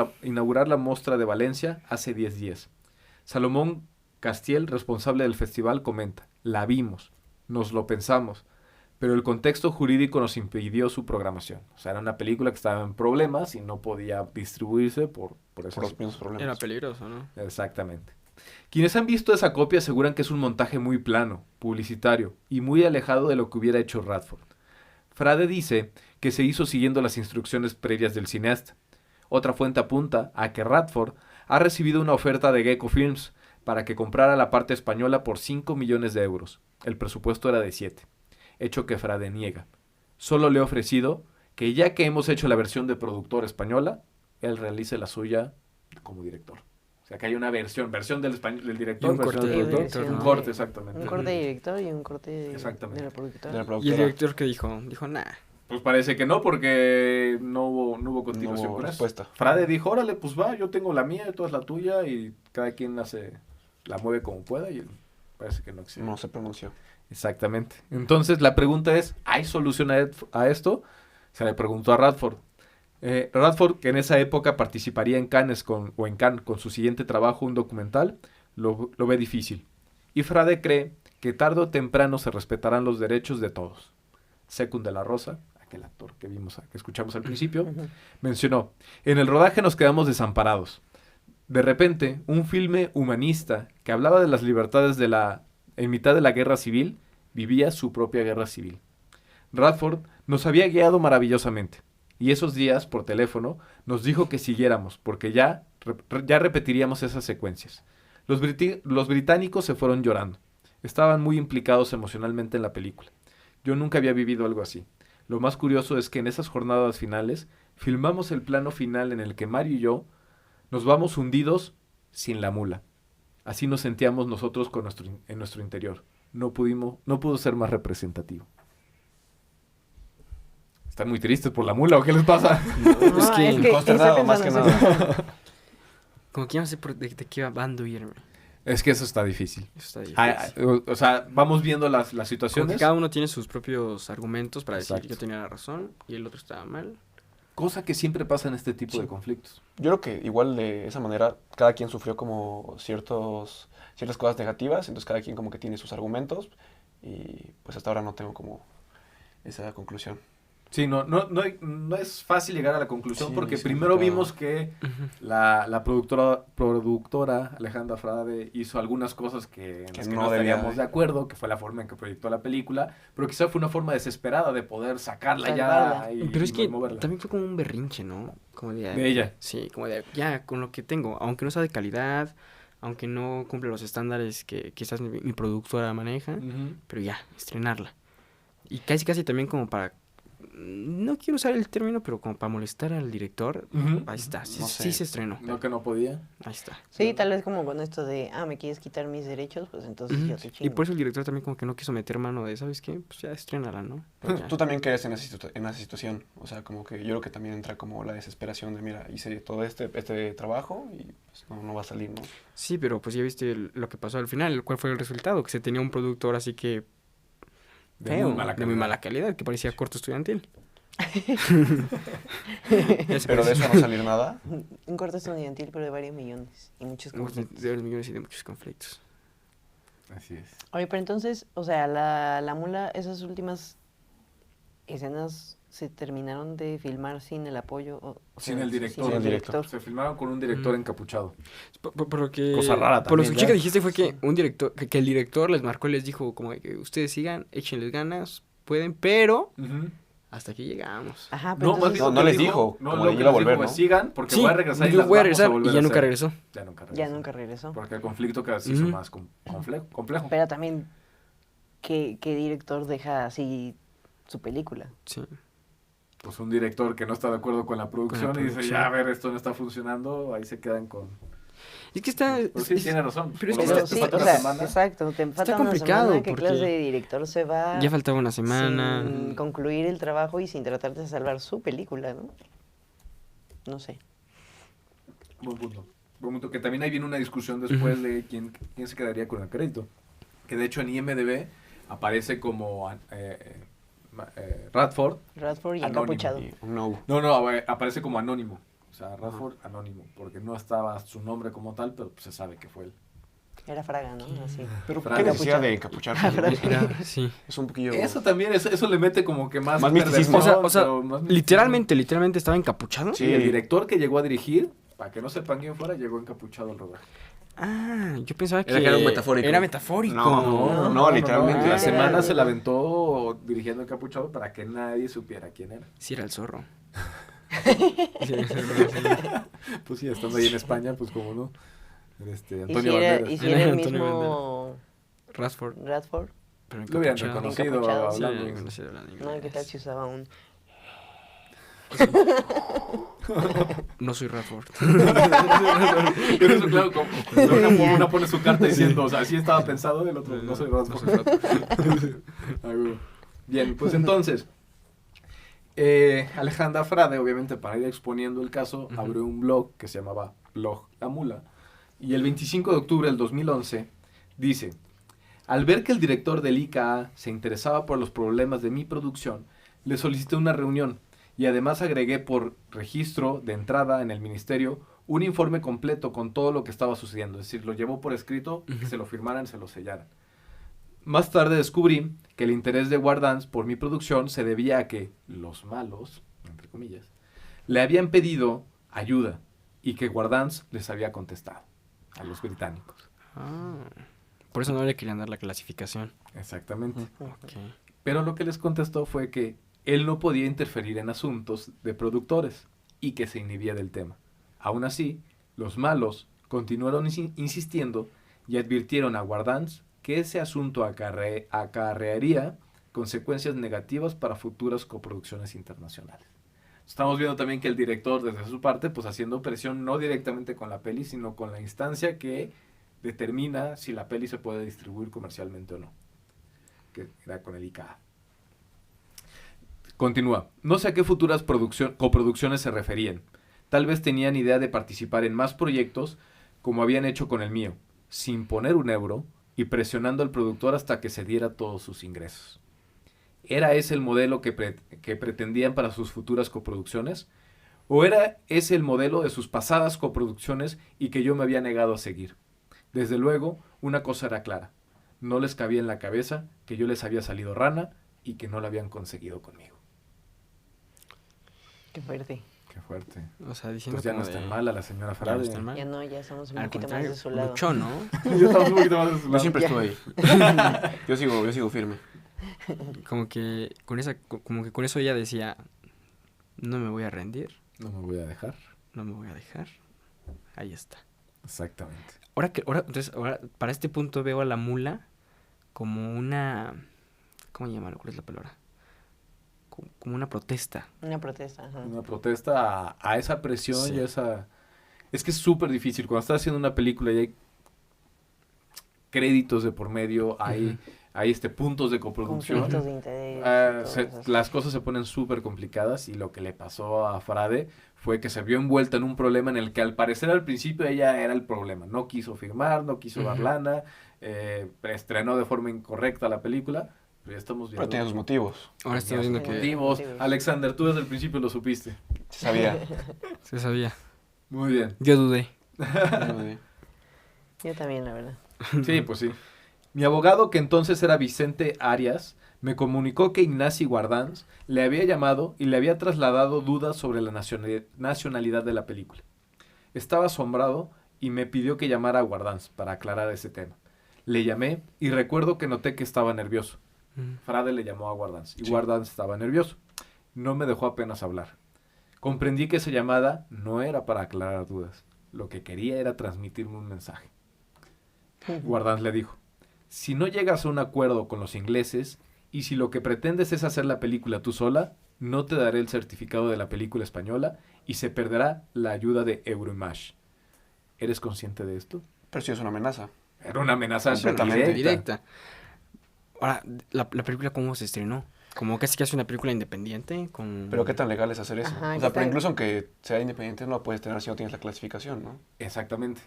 la Mostra de Valencia hace 10 días. Salomón Castiel, responsable del festival, comenta: la vimos, nos lo pensamos, pero el contexto jurídico nos impidió su programación. O sea, era una película que estaba en problemas y no podía distribuirse por Por eso. los mismos problemas. Era peligroso, ¿no? Exactamente. Quienes han visto esa copia aseguran que es un montaje muy plano, publicitario y muy alejado de lo que hubiera hecho Radford. Frade dice que se hizo siguiendo las instrucciones previas del cineasta. Otra fuente apunta a que Radford ha recibido una oferta de Gecko Films para que comprara la parte española por 5 millones de euros. El presupuesto era de 7, hecho que Frade niega. Solo le he ofrecido que ya que hemos hecho la versión de productor española, él realice la suya como director. O sea, que hay una versión del director, Y un versión corte del de productor, director, un ¿no? corte, exactamente. Un corte de director y un corte de Exactamente. la productora. De la Y el productora. director que dijo, nah. Pues parece que no, porque no hubo continuación No hubo con respuesta. eso. Frade dijo, órale, pues va, yo tengo la mía, tú es la tuya, y cada quien la mueve como pueda, y parece que no existe. No se pronunció. Exactamente. Entonces, la pregunta es, ¿hay solución a esto? Se le preguntó a Radford. Radford, que en esa época participaría en Cannes con su siguiente trabajo, un documental, lo ve difícil. Y Frade cree que tarde o temprano se respetarán los derechos de todos. Secund de la Rosa, aquel actor que escuchamos al principio, Ujú. mencionó, en el rodaje nos quedamos desamparados. De repente, un filme humanista que hablaba de las libertades en mitad de la guerra civil, vivía su propia guerra civil. Radford nos había guiado maravillosamente, y esos días, por teléfono, nos dijo que siguiéramos, porque ya repetiríamos esas secuencias. Los británicos se fueron llorando. Estaban muy implicados emocionalmente en la película. Yo nunca había vivido algo así. Lo más curioso es que en esas jornadas finales, filmamos el plano final en el que Mario y yo nos vamos hundidos sin la mula. Así nos sentíamos nosotros en nuestro interior. No pudo ser más representativo. ¿Están muy tristes por la mula o qué les pasa? No, Es que consternado, estoy más que pensando nada. eso. Como que ya no sé de qué bando irme. Es que eso está difícil. Eso está difícil. O sea, vamos viendo las Como situaciones. que cada uno tiene sus propios argumentos para decir Exacto. yo tenía la razón y el otro estaba mal. Cosa que siempre pasa en este tipo Sí. de conflictos. Yo creo que igual de esa manera cada quien sufrió como ciertas cosas negativas, entonces cada quien como que tiene sus argumentos y pues hasta ahora no tengo como esa conclusión. Sí, no es fácil llegar a la conclusión Sí, porque es primero complicado. vimos que la productora Alejandra Frade hizo algunas cosas en Que las que no no debía estaríamos de acuerdo, que fue la forma en que proyectó la película, pero quizá fue una forma desesperada de poder sacarla Salvarla. ya y Pero es que moverla. también fue como un berrinche, ¿no? Como De ella. Sí, como de ya con lo que tengo, aunque no sea de calidad, aunque no cumple los estándares que quizás mi productora maneja, Ujú. pero ya, estrenarla. Y casi también como para, no quiero usar el término, pero como para molestar al director, Ujú. ahí está, sí, No sé. sí se estrenó, No que no podía. ahí está. Sí, tal vez como con esto de, me quieres quitar mis derechos, pues entonces Ujú. yo te Y chingo. por eso el director también como que no quiso meter mano de, ¿sabes qué? Pues ya estrénala, ¿no? Pues ya. Tú también crees en esa situación, o sea, como que yo creo que también entra como la desesperación de, mira, hice todo este trabajo y pues no va a salir, ¿no? Sí, pero pues ya viste lo que pasó al final, ¿cuál fue el resultado? Que se tenía un productor así que De feo, muy mala de muy calidad. mala calidad, que parecía corto estudiantil. Pero de eso no salir nada. Un corte estudiantil, pero de varios millones y muchos conflictos. De millones y de muchos conflictos. Así es. Oye, pero entonces, o sea, la mula, esas últimas escenas se terminaron de filmar sin el apoyo. Sin el director. Sin el Sin el director. director. Se filmaron con un director Mm. encapuchado. Por lo que, Cosa rara por lo también, que ya. que dijiste fue que un director, que el director les marcó y les dijo como de que ustedes sigan, échenles ganas, pueden, pero hasta aquí llegamos. Ajá, pero No, más entonces, bien No, lo no que les dijo, como lo de que iba a les volver, dijo ¿no? es, sigan, porque Sí, voy a regresar y yo las voy a vamos regresar volver y ya a nunca hacer. regresó. Ya nunca regresó. ya nunca regresó. Porque el conflicto cada vez se hizo Ujú. más complejo. Pero también, ¿qué director deja así su película? Sí. Pues un director que no está de acuerdo con la producción y dice, producción. ya, a ver, esto no está funcionando, ahí se quedan con... Es que está... Pues sí, tiene razón. pero es Por que lo Pero menos está- te sí, falta o una sea, semana. exacto, te falta una complicado semana, ¿qué porque clase de director se va Ya faltaba una semana. sin concluir el trabajo y sin tratar de salvar su película, ¿no? No sé. Buen punto. Buen punto. Que también ahí viene una discusión después Ujú. de quién se quedaría con el crédito. Que de hecho en IMDb aparece como Radford. Radford y Anónimo. encapuchado. Y no. No, aparece como anónimo. O sea, Radford anónimo. Porque no estaba su nombre como tal, pero pues, se sabe que fue él. Era Fraga, ¿no? Así. Pero Fraga. ¿qué necesidad de encapucharse? Sí. Es un poquillo... Eso también, eso le mete como que más... Más misticismo. O sea, pero más misticismo. literalmente estaba encapuchado. Sí, el director que llegó a dirigir, para que no sepan quién fuera, llegó encapuchado al rodaje. Ah, yo pensaba que... Era que era un metafórico. Era metafórico. No, literalmente. La Ah. semana se la aventó dirigiendo encapuchado para que nadie supiera quién era. Sí, era el zorro. Pues sí, estando ahí en España, pues como no. Antonio ¿Y si Banderas. era el Antonio mismo Rasford. Radford? Pero Lo hubieran encapuchado. reconocido Encapuchado. Sí, hablando. reconocido hablando No, ¿qué inglés. tal si usaba un... No soy Radford. Pero eso, claro, como una pone su carta diciendo, o sea, así estaba pensado, el otro no soy Radford. Ah, güey. Bien, pues entonces, Alejandra Frade, obviamente para ir exponiendo el caso, abrió un blog que se llamaba Blog La Mula. Y el 25 de octubre del 2011 dice: al ver que el director del ICA se interesaba por los problemas de mi producción, le solicité una reunión y además agregué por registro de entrada en el ministerio un informe completo con todo lo que estaba sucediendo. Es decir, lo llevó por escrito, que se lo firmaran, se lo sellaran. Más tarde descubrí que el interés de Wardans por mi producción se debía a que los malos, entre comillas, le habían pedido ayuda y que Wardans les había contestado a los británicos. Ah, por eso no le querían dar la clasificación. Exactamente. Ok. Pero lo que les contestó fue que él no podía interferir en asuntos de productores y que se inhibía del tema. Aún así, los malos continuaron insistiendo y advirtieron a Wardans que ese asunto acarrearía consecuencias negativas para futuras coproducciones internacionales. Estamos viendo también que el director, desde su parte, pues haciendo presión no directamente con la peli, sino con la instancia que determina si la peli se puede distribuir comercialmente o no, que era con el ICA. Continúa. No sé a qué futuras coproducciones se referían. Tal vez tenían idea de participar en más proyectos como habían hecho con el mío, sin poner un euro y presionando al productor hasta que se diera todos sus ingresos. ¿Era ese el modelo que pretendían para sus futuras coproducciones? ¿O era ese el modelo de sus pasadas coproducciones y que yo me había negado a seguir? Desde luego, una cosa era clara. No les cabía en la cabeza que yo les había salido rana y que no la habían conseguido conmigo. Qué fuerte. Qué fuerte. O sea, diciendo Pues ya como no está de- mala la señora Ya no Frade. está mal. Ya no, ya estamos un Al poquito más contrario, de su lado. mucho, ¿no? Ya estamos un poquito más de su Yo lado. siempre Ya. estuve ahí. Yo sigo firme. Como que con eso ella decía, no me voy a rendir, No me voy a dejar. no me voy a dejar. Ahí está. Exactamente. Entonces, para este punto veo a la mula como una, ¿cómo llamarlo? ¿Cuál es la palabra? Como una protesta. Una protesta, ajá. Una protesta a esa presión Sí. y a esa... Es que es súper difícil. Cuando estás haciendo una película y hay créditos de por medio, hay puntos de coproducción. Conflictos de interés. todo eso. Las cosas se ponen súper complicadas y lo que le pasó a Frade fue que se vio envuelta en un problema en el que al parecer al principio ella era el problema. No quiso firmar, no quiso dar lana, estrenó de forma incorrecta la película, pero ya estamos viendo Pero tenía sus motivos. Ahora estoy viendo Sí. que motivos. Motivos. Alexander, tú desde el principio lo supiste. Se sabía. se sabía. Muy bien. Yo dudé. Yo también, la verdad. Sí, pues sí. Mi abogado, que entonces era Vicente Arias, me comunicó que Ignacy Wardans le había llamado y le había trasladado dudas sobre la nacionalidad de la película. Estaba asombrado y me pidió que llamara a Wardans para aclarar ese tema. Le llamé y recuerdo que noté que estaba nervioso. Frade le llamó a Wardans y Sí. Wardans estaba nervioso. No me dejó apenas hablar. Comprendí que esa llamada no era para aclarar dudas. Lo que quería era transmitirme un mensaje. Wardans le dijo: si no llegas a un acuerdo con los ingleses y si lo que pretendes es hacer la película tú sola, no te daré el certificado de la película española y se perderá la ayuda de Euroimage. ¿Eres consciente de esto? Pero sí es una amenaza. Era una amenaza Completamente. Directa. Ahora, la película ¿cómo se estrenó? Como casi que hace una película independiente con... Pero qué tan legal es hacer eso. Ajá, O ¿qué sea, pero tal? incluso aunque sea independiente, no la puedes tener si no tienes la clasificación, ¿no? Exactamente.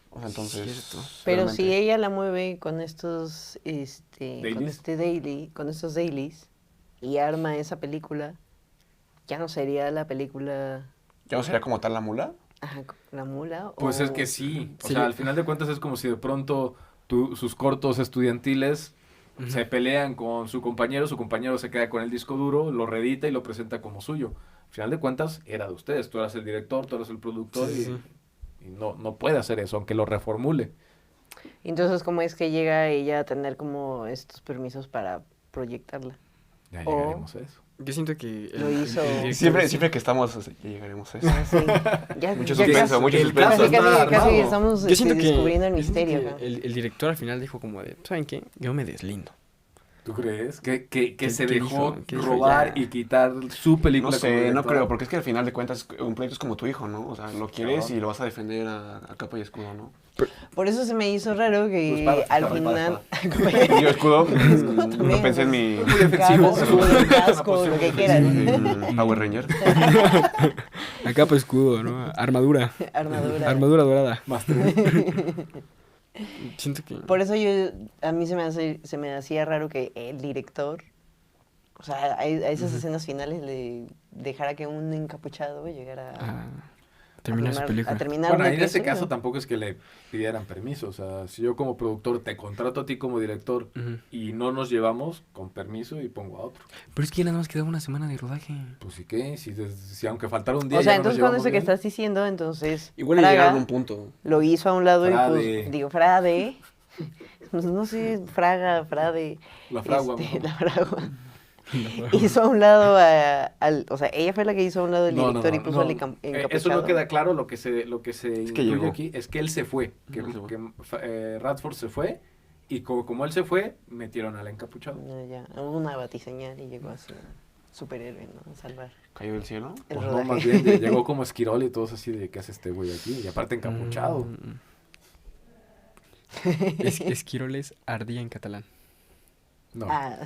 O sea, entonces... Cierto. Pero realmente- si ella la mueve con estos, ¿Dailies? con estos dailies y arma esa película, ya no sería la película. ¿Ya no sería como tal la mula? Ajá, la mula. Pues o... es que sí. O Sí. sea, al final de cuentas es como si de pronto sus cortos estudiantiles se pelean con su compañero se queda con el disco duro, lo reedita y lo presenta como suyo. Al final de cuentas era de ustedes, tú eras el director, tú eras el productor y no puede hacer eso, aunque lo reformule. Entonces, ¿cómo es que llega ella a tener como estos permisos para proyectarla? Ya O- llegaremos a eso. Yo siento que... Lo hizo- Siempre que estamos, ya llegaremos a eso. Ah, sí. Ya, Mucho ya suspenso, casi- mucho el suspenso. caso Casi, está casi armado. estamos Yo siento que... descubriendo el yo siento misterio. que acá. el director al final dijo como de, ¿saben qué? Yo me deslindo. ¿Tú crees? Que se qué dejó dijo? ¿Qué dijo? robar Ya. y quitar su película. No como sé, no director? creo, porque es que al final de cuentas un proyecto es como tu hijo, ¿no? O sea, lo quieres Cabrón. y lo vas a defender a capa y escudo, ¿no? Por eso se me hizo raro que Espada, al espada, final... Y yo escudo, también, no pensé en o mi Muy defensivo. casco, lo que quieran. Power Ranger. Acá pues escudo, ¿no? Armadura. Armadura. Armadura dorada. Más tres. Siento que... Por eso a mí se me hacía raro que el director, o sea, a esas escenas finales le dejara que un encapuchado llegara termina su película. a terminar Bueno, una ahí en ese película. caso tampoco es que le pidieran permiso. O sea, si yo como productor te contrato a ti como director Ujú. y no nos llevamos, con permiso y pongo a otro. Pero es que ya nada más quedaba una semana de rodaje. Pues sí que, si aunque faltara un día. O sea, ya no nos entonces con eso llevamos que bien. estás diciendo, entonces Igual Fraga llegaron a un punto. lo hizo a un lado Frade. y pues, digo, Frade, pues no sé, Fraga, Frade. La fragua. mejor. La fragua. Hizo a un lado o sea, ella fue la que hizo a un lado el No, director y no, puso no. al encapuchado. Eso no queda claro. Lo que se Es que incluye llegó. aquí es que él se fue. Que, Él se fue. Radford se fue y como él se fue, metieron al encapuchado. Ya, hubo una batiseñal y llegó así, superhéroe, ¿no? A salvar Cayó del cielo. el Pues no, rodaje. más bien llegó como Esquirol y todos así de ¿qué hace este güey aquí? Y aparte encapuchado. Esquiroles ardía en catalán. No. Ah,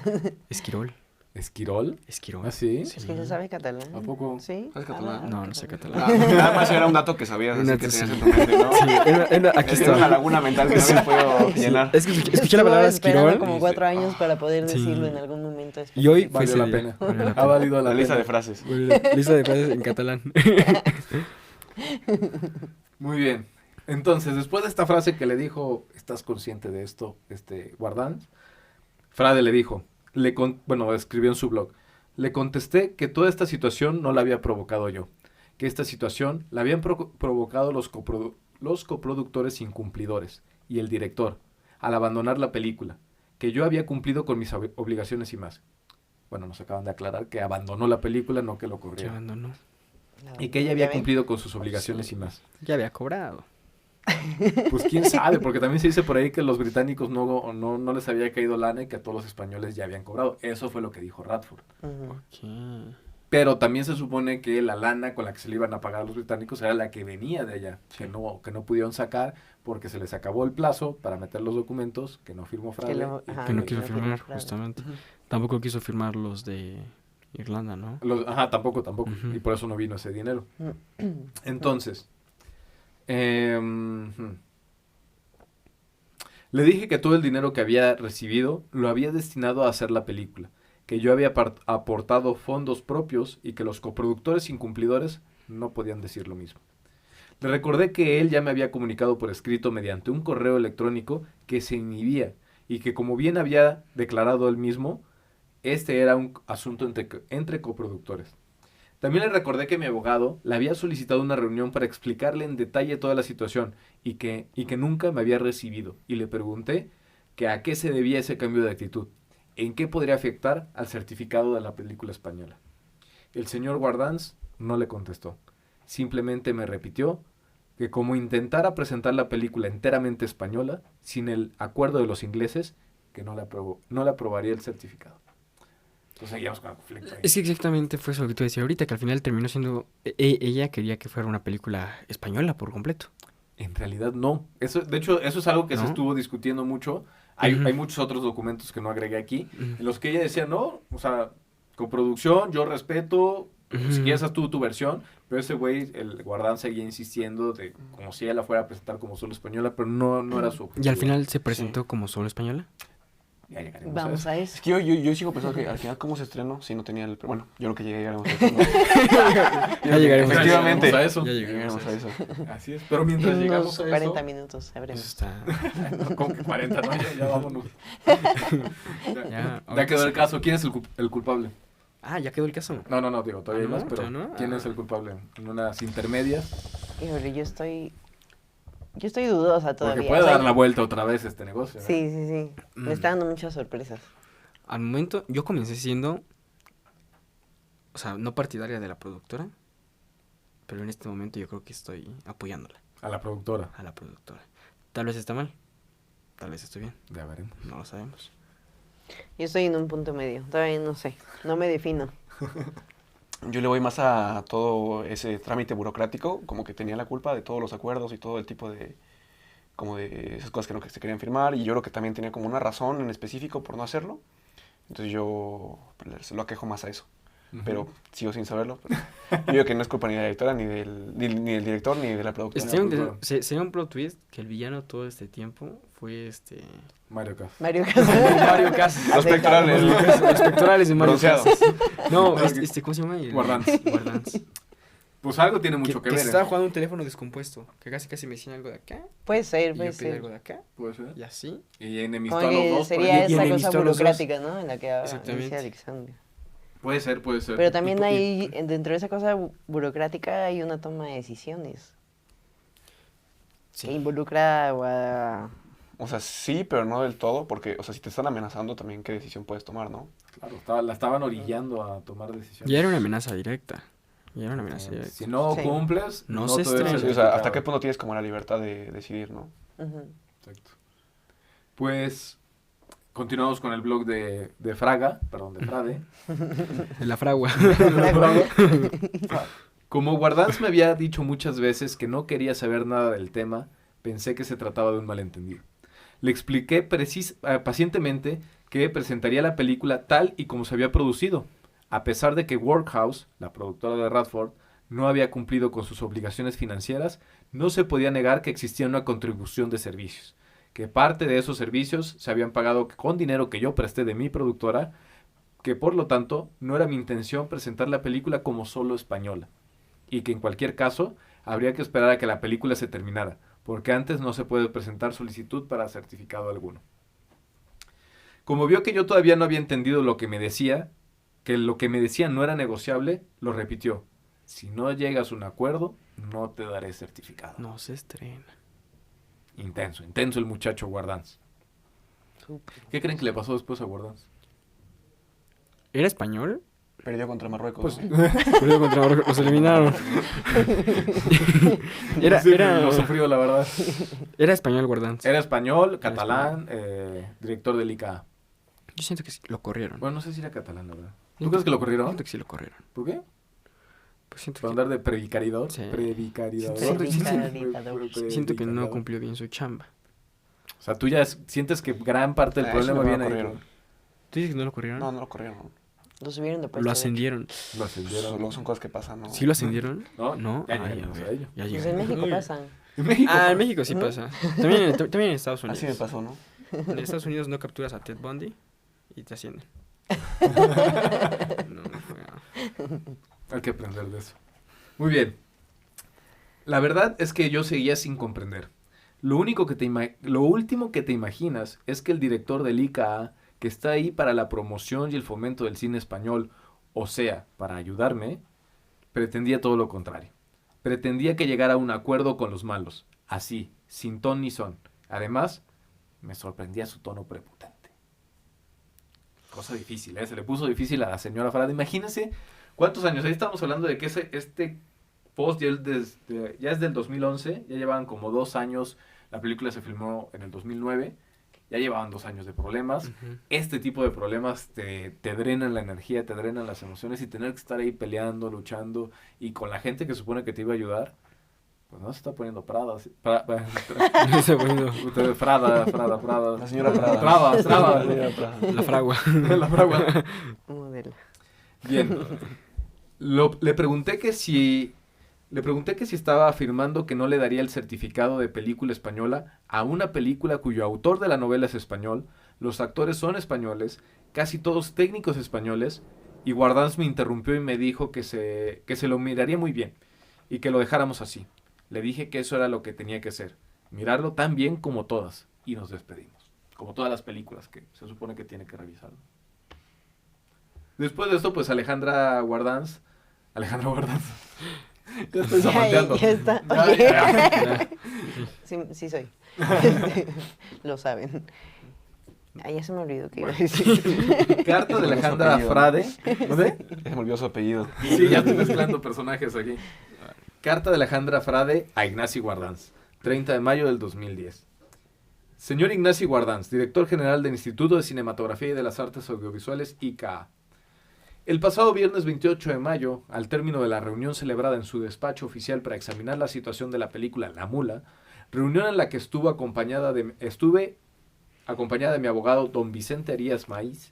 Esquirol. ¿Esquirol? Esquirol. ¿Ah, sí? es que se sabe catalán. ¿A poco? ¿Sí? ¿Sabes catalán? No, no sé catalán. Nada más era un dato que sabías, así Una- que tenías sí. en tu mente, ¿no? Aquí Era una está. laguna mental que no habías podido llenar. Es que escuché la palabra Estuve esperando esquirol como 4 años para poder Sí. decirlo en algún momento. y hoy fue Valió ese la día. pena. Valió la Ha pena. valido la La lista pena. de frases. Lista de frases en catalán. Muy bien. Entonces, después de esta frase que le dijo, ¿estás consciente de esto, Guardán? Frade le dijo, escribió en su blog, le contesté que toda esta situación no la había provocado yo, que esta situación la habían provocado los coproductores incumplidores y el director, al abandonar la película, que yo había cumplido con mis obligaciones y más. Bueno, nos acaban de aclarar que abandonó la película, no que lo Ya corriera. abandonó. Y que ella ¿Ya había ven? cumplido con sus obligaciones y más. Ya había cobrado. Pues quién sabe, porque también se dice por ahí que los británicos no les había caído lana y que a todos los españoles ya habían cobrado. Eso fue lo que dijo Radford. Ujú. Ok. Pero también se supone que la lana con la que se le iban a pagar a los británicos era la que venía de allá, que no pudieron sacar porque se les acabó el plazo para meter los documentos que no firmó Frade. Que no quiso no firmar, firmó, justamente. Tampoco quiso firmar los de Irlanda, ¿no? Tampoco. Ujú. Y por eso no vino ese dinero. Mm. Entonces, le dije que todo el dinero que había recibido lo había destinado a hacer la película, que yo había aportado fondos propios y que los coproductores incumplidores no podían decir lo mismo. Le recordé que él ya me había comunicado por escrito mediante un correo electrónico que se inhibía y que como bien había declarado él mismo, este era un asunto entre coproductores. También le recordé que mi abogado le había solicitado una reunión para explicarle en detalle toda la situación y que nunca me había recibido. Y le pregunté que a qué se debía ese cambio de actitud, en qué podría afectar al certificado de la película española. El señor Guardans no le contestó. Simplemente me repitió que como intentara presentar la película enteramente española, sin el acuerdo de los ingleses, que no le aprobaría el certificado. Entonces seguíamos con el conflicto ahí. Es que exactamente fue eso lo que tú decías ahorita, que al final terminó siendo... ella quería que fuera una película española por completo. En realidad no. De hecho, eso es algo que se ¿No? estuvo discutiendo mucho. Hay Ujú. hay muchos otros documentos que no agregué aquí, Ujú. en los que ella decía, no, o sea, coproducción, yo respeto, si Ujú. quieres haz tú tu versión, pero ese güey, el Guardán, seguía insistiendo de como si ella la fuera a presentar como solo española, pero no era su Y al objetivo. final se presentó como solo española. Ya llegaremos Vamos a eso. Es que yo sigo pensando que al final, ¿cómo se estrenó? Si no tenía el... Bueno, yo creo que llegaremos a eso, ¿no? Ya llegaremos. Efectivamente. a eso. Ya llegaremos Llegaremos a eso. Así es. Pero mientras En llegamos unos a eso... 40 minutos Eso sabremos. está... No, como que 40, ¿no? Ya vámonos. Ya, Ya quedó el caso. ¿Quién es el culpable? Ah, ya quedó el caso. No, digo, todavía hay ¿No? más, pero ¿Todavía no? ¿quién Ah. es el culpable? En unas intermedias. Híjole, yo estoy dudosa todavía. Porque puede O sea, dar la vuelta otra vez este negocio. ¿eh? Sí. Me está dando muchas sorpresas. Al momento, yo comencé siendo, o sea, no partidaria de la productora, pero en este momento yo creo que estoy apoyándola, A la productora. a la productora. Tal vez está mal, tal vez estoy bien, Ya veremos. no lo sabemos. Yo estoy en un punto medio. Todavía no sé. No me defino. Yo le voy más a todo ese trámite burocrático, como que tenía la culpa de todos los acuerdos y todo el tipo de... como de esas cosas que no que se querían firmar, y yo creo que también tenía como una razón en específico por no hacerlo. Entonces yo se lo aquejo más a eso. Pero sigo sin saberlo. Pero yo digo que no es culpa ni de la directora, ni del director, ni de la productora. Sería un plot twist que el villano todo este tiempo fue Mario Casas. Mario Casas. Mario Casas. Los pectorales. Los pectorales de Mario Bronceados. Casas. No, ¿cómo se llama? Guardans. Guardans. Pues algo tiene mucho que que ver. se estaba jugando un teléfono descompuesto, que casi me decían algo de acá, Puede ser, y puede yo pedí ser. algo de acá, Puede ser. y así. Y enemistó Como a los que dos. por sería ahí. Y esa enemistó cosa a los dos. burocrática, ¿no? En la que Exactamente. inicia Alexandria. Puede ser. Pero también Y- hay, dentro de esa cosa burocrática hay una toma de decisiones Sí. que involucra a... O sea, sí, pero no del todo, porque, o sea, si te están amenazando también, ¿qué decisión puedes tomar, no? Claro, la estaban orillando a tomar decisiones. Ya era una amenaza directa. Ya era una amenaza directa. Si no Sí. cumples, No te se doy estrena. el Sí, o sea, ¿hasta certificado. qué punto tienes como la libertad de decidir, no? Ujú. Exacto. Pues continuamos con el blog de Fraga, perdón, de Frade. De la fragua. Como Guardans me había dicho muchas veces que no quería saber nada del tema, pensé que se trataba de un malentendido. Le expliqué pacientemente que presentaría la película tal y como se había producido, a pesar de que Workhouse, la productora de Radford, no había cumplido con sus obligaciones financieras, no se podía negar que existía una contribución de servicios, que parte de esos servicios se habían pagado con dinero que yo presté de mi productora, que por lo tanto no era mi intención presentar la película como solo española, y que en cualquier caso habría que esperar a que la película se terminara, porque antes no se puede presentar solicitud para certificado alguno. Como vio que yo todavía no había entendido lo que me decía, que lo que me decía no era negociable, lo repitió. Si no llegas a un acuerdo, no te daré certificado. No se estrena. Intenso el muchacho Guardans. ¿Qué creen que le pasó después a Guardans? ¿Era español? Perdió contra Marruecos, Pues, ¿no? Perdió contra Marruecos, los eliminaron. Lo sufrió, la verdad. Era español Guardans. Era español, catalán, director del ICA. Yo siento que sí, lo corrieron. Bueno, no sé si era catalán, la verdad. ¿Tú Siento- crees que lo corrieron? Siento que sí lo corrieron. ¿Por qué? Pues siento ¿Por que, andar de predicaridor? Sí. Predicaridor. siento que no cumplió bien su chamba. O sea, tú ya sientes que gran parte del Ah, problema eso no lo viene ahí. corrieron. ¿Tú dices que no lo corrieron? No, no lo corrieron. Lo subieron de puesto. Lo de hecho. ascendieron. Lo ascendieron. Son cosas que pasan, ¿no? ¿Sí lo ascendieron? ¿No? No. Ya Ay, llegaremos ok. a ello. Ya Pues llegaremos. en México Uy. pasan. En México. Ah, en México sí pasa. También en Estados Unidos. Así me pasó, ¿no? En Estados Unidos no capturas a Ted Bundy y te ascienden. No, Hay que aprender de eso. Muy bien. La verdad es que yo seguía sin comprender. Lo último que te imaginas es que el director del ICA, que está ahí para la promoción y el fomento del cine español, o sea, para ayudarme, pretendía todo lo contrario. Pretendía que llegara a un acuerdo con los malos, así, sin ton ni son. Además, me sorprendía su tono prepotente. Cosa difícil, ¿eh? Se le puso difícil a la señora Farad. Imagínense cuántos años. Ahí estamos hablando de que este post ya es del 2011. Ya llevaban como 2 años. La película se filmó en el 2009. Ya llevaban 2 años de problemas. Ujú. Este tipo de problemas te drenan la energía, te drenan las emociones. Y tener que estar ahí peleando, luchando. Y con la gente que supone que te iba a ayudar. Pues no se está poniendo Prada. Me está poniendo Frada. La señora Prada. Traba. La señora Prada. la fragua. La fragua. Un modelo. Bien. Le pregunté que si estaba afirmando que no le daría el certificado de película española a una película cuyo autor de la novela es español, Los actores son españoles, casi todos técnicos españoles, y Guardans me interrumpió y me dijo que se lo miraría muy bien y que lo dejáramos así. Le dije que eso era lo que tenía que ser, mirarlo tan bien como todas, y nos despedimos. Como todas las películas que se supone que tiene que revisar. Después de esto, pues Alejandra Guardans. Ya estoy zapateando. Ya está. Ya, Oye. ya. Sí soy. Lo saben. Ya se me olvidó que iba a decir. Carta de Alejandra Frade. ¿Dónde? Se me olvidó su apellido. Sí, ya estoy mezclando personajes aquí. Carta de Alejandra Frade a Ignacio Guardans. 30 de mayo del 2010. Señor Ignacio Guardans, director general del Instituto de Cinematografía y de las Artes Audiovisuales, ICA. El pasado viernes 28 de mayo, al término de la reunión celebrada en su despacho oficial para examinar la situación de la película La Mula, reunión en la que estuve acompañada de mi abogado don Vicente Arias Maíz,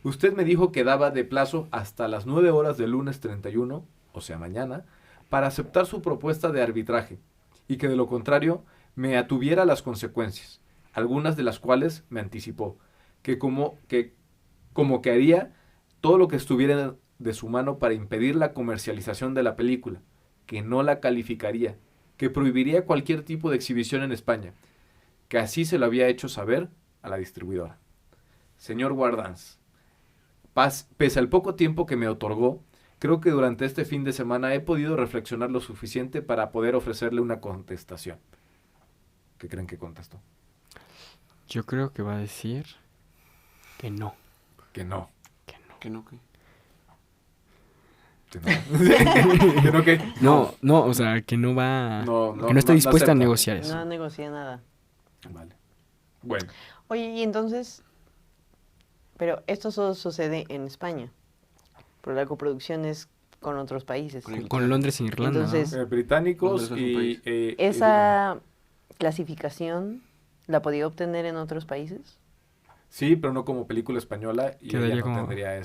usted me dijo que daba de plazo hasta las 9 horas del lunes 31, o sea mañana, para aceptar su propuesta de arbitraje, y que de lo contrario me atuviera a las consecuencias, algunas de las cuales me anticipó, que como que haría todo lo que estuviera de su mano para impedir la comercialización de la película, que no la calificaría, que prohibiría cualquier tipo de exhibición en España, que así se lo había hecho saber a la distribuidora. Señor Guardans, pese al poco tiempo que me otorgó, creo que durante este fin de semana he podido reflexionar lo suficiente para poder ofrecerle una contestación. ¿Qué creen que contestó? Yo creo que va a decir que no. Que no. Que no, que... Que no. ¿Que no qué? No, o sea, que no va... No, que no está dispuesta a acepta. negociar eso. No negocia nada. Vale. Bueno. Oye, y entonces, pero esto solo sucede en España, pero la coproducción es con otros países. Con Londres e Irlanda, Entonces, ¿no? Británicos Londres es un país. ¿esa clasificación la podía obtener en otros países? Sí, pero no como película española y Quedaría ella no como- tendría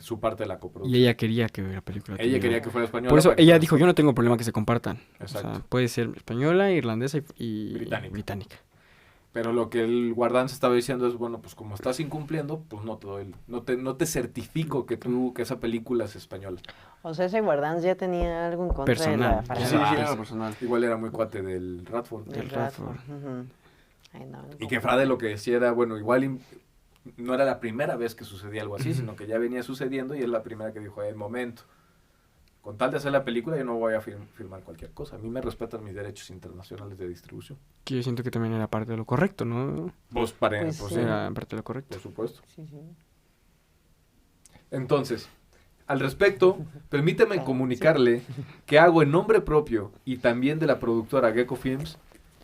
su parte de la Y coproducción. ella quería que la película Ella tuviera- quería que fuera española. Por eso para que ella fuera- dijo, yo no tengo problema que se compartan. Exacto. O sea, puede ser española, irlandesa y Británica. Pero lo que el guardán se estaba diciendo es, bueno, pues como estás incumpliendo, pues no te doy, no te certifico que esa película es española. O sea, ese Guardans ya tenía algo en contra de Personal. la Sí, frase sí, Ah, era sí. personal. Igual era muy cuate del Radford. del del Radford. Radford. Ujú. Ay, no, Y que Frade lo que decía era, bueno, igual no era la primera vez que sucedía algo así, Ujú. sino que ya venía sucediendo y es la primera que dijo, momento. Con tal de hacer la película, yo no voy a firmar cualquier cosa. A mí me respetan mis derechos internacionales de distribución. Que yo siento que también era parte de lo correcto, ¿no? Pues Pues pues sí. sí, Era parte de lo correcto. por supuesto. Sí, sí. Entonces, al respecto, permítame Sí. comunicarle que hago en nombre propio y también de la productora Gecko Films,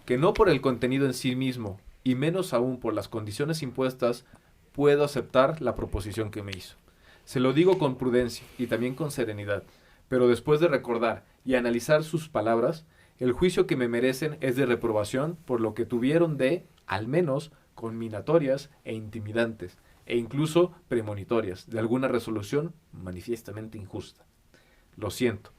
que no por el contenido en sí mismo, y menos aún por las condiciones impuestas, puedo aceptar la proposición que me hizo. Se lo digo con prudencia y también con serenidad, pero después de recordar y analizar sus palabras, el juicio que me merecen es de reprobación por lo que tuvieron de, al menos, conminatorias e intimidantes, e incluso premonitorias, de alguna resolución manifiestamente injusta. Lo siento,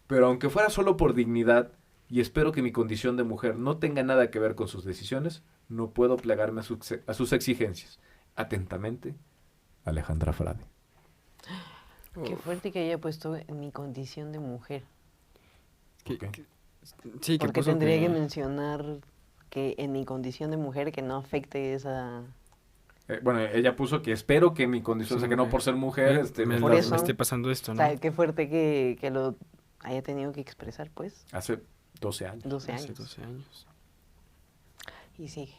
pero aunque fuera solo por dignidad, y espero que mi condición de mujer no tenga nada que ver con sus decisiones, no puedo plegarme a sus exigencias. Atentamente, Alejandra Frade. Qué fuerte que haya puesto en mi condición de mujer. Que- ¿Por qué? que- sí, que Porque puso tendría que mencionar que en mi condición de mujer que no afecte esa... Bueno, ella puso que espero que mi condición, o sea, que no por ser mujer, me, Por eso. me esté pasando esto, O ¿no? sea, qué fuerte que lo haya tenido que expresar, pues. hace 12 años. 12 Hace años. 12 años. Y sigue.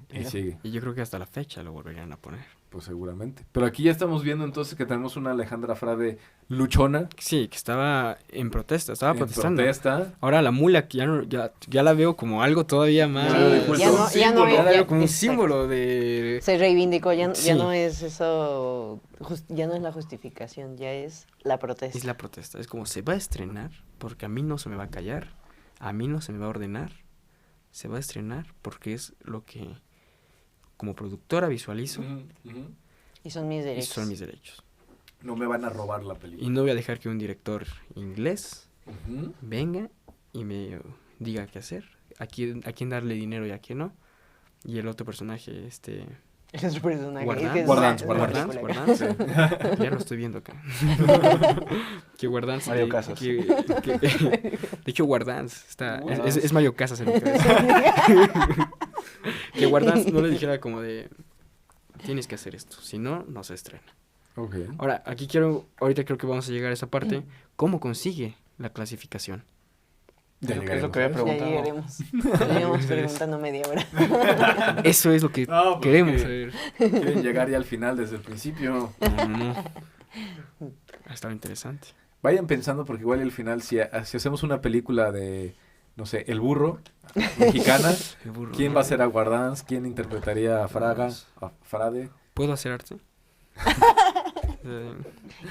Y sigue, Y yo creo que hasta la fecha lo volverían a poner. pues seguramente. Pero aquí ya estamos viendo entonces que tenemos una Alejandra Frade luchona, Sí, que estaba en protesta, estaba en protestando. protesta. Ahora la mula, que ya la veo como algo todavía más... Sí, de culto. ya no, ya no, Ya la ya- veo como un exacto. símbolo de... Se reivindicó, ya Sí. no es eso, ya no es la justificación, ya es la protesta. Es la protesta. Es como, se va a estrenar porque a mí no se me va a callar, a mí no se me va a ordenar. Se va a estrenar porque es lo que como productora visualizo Ujú, ujú. Y son mis y derechos. son mis derechos. No me van a robar la Y película. no voy a dejar que un director inglés Ujú. venga y me diga qué hacer, a quién darle dinero y a quién no. Y el otro personaje, Los personajes. Guardans. Guardans. Ya lo estoy viendo acá. Que Guardans. Mario Casas. De hecho, Guardans está. Es Mario Casas en mi cabeza. Que Guardans no le dijera como de. Tienes que hacer esto. Si no, no se estrena. Okay. Ahora, ahorita creo que vamos a llegar a esa parte. ¿Cómo consigue la clasificación? Es lo que había Ya preguntado. llegaremos. Llevamos preguntando media hora. Eso es lo que No, porque queremos saber. Quieren llegar ya al final desde el principio. No. Ha estado interesante. Vayan pensando porque igual al final, si hacemos una película de, no sé, El Burro, mexicana, El burro. ¿quién va a ser a Guardans? ¿Quién interpretaría a Fraga, a Frade? ¿Puedo hacer arte?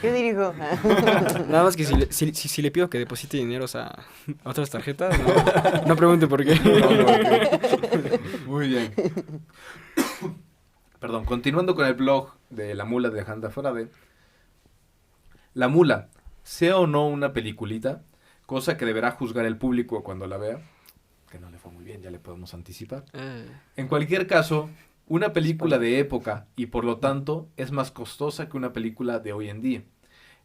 Yo dirijo. Nada más que si le pido que deposite dineros a otras tarjetas, no pregunte por qué. Muy bien. Perdón, continuando con el blog de La Mula de Alejandra Frade. La Mula, sea o no una peliculita, cosa que deberá juzgar el público cuando la vea, que no le fue muy bien, ya le podemos anticipar. En cualquier caso, una película de época y por lo tanto es más costosa que una película de hoy en día.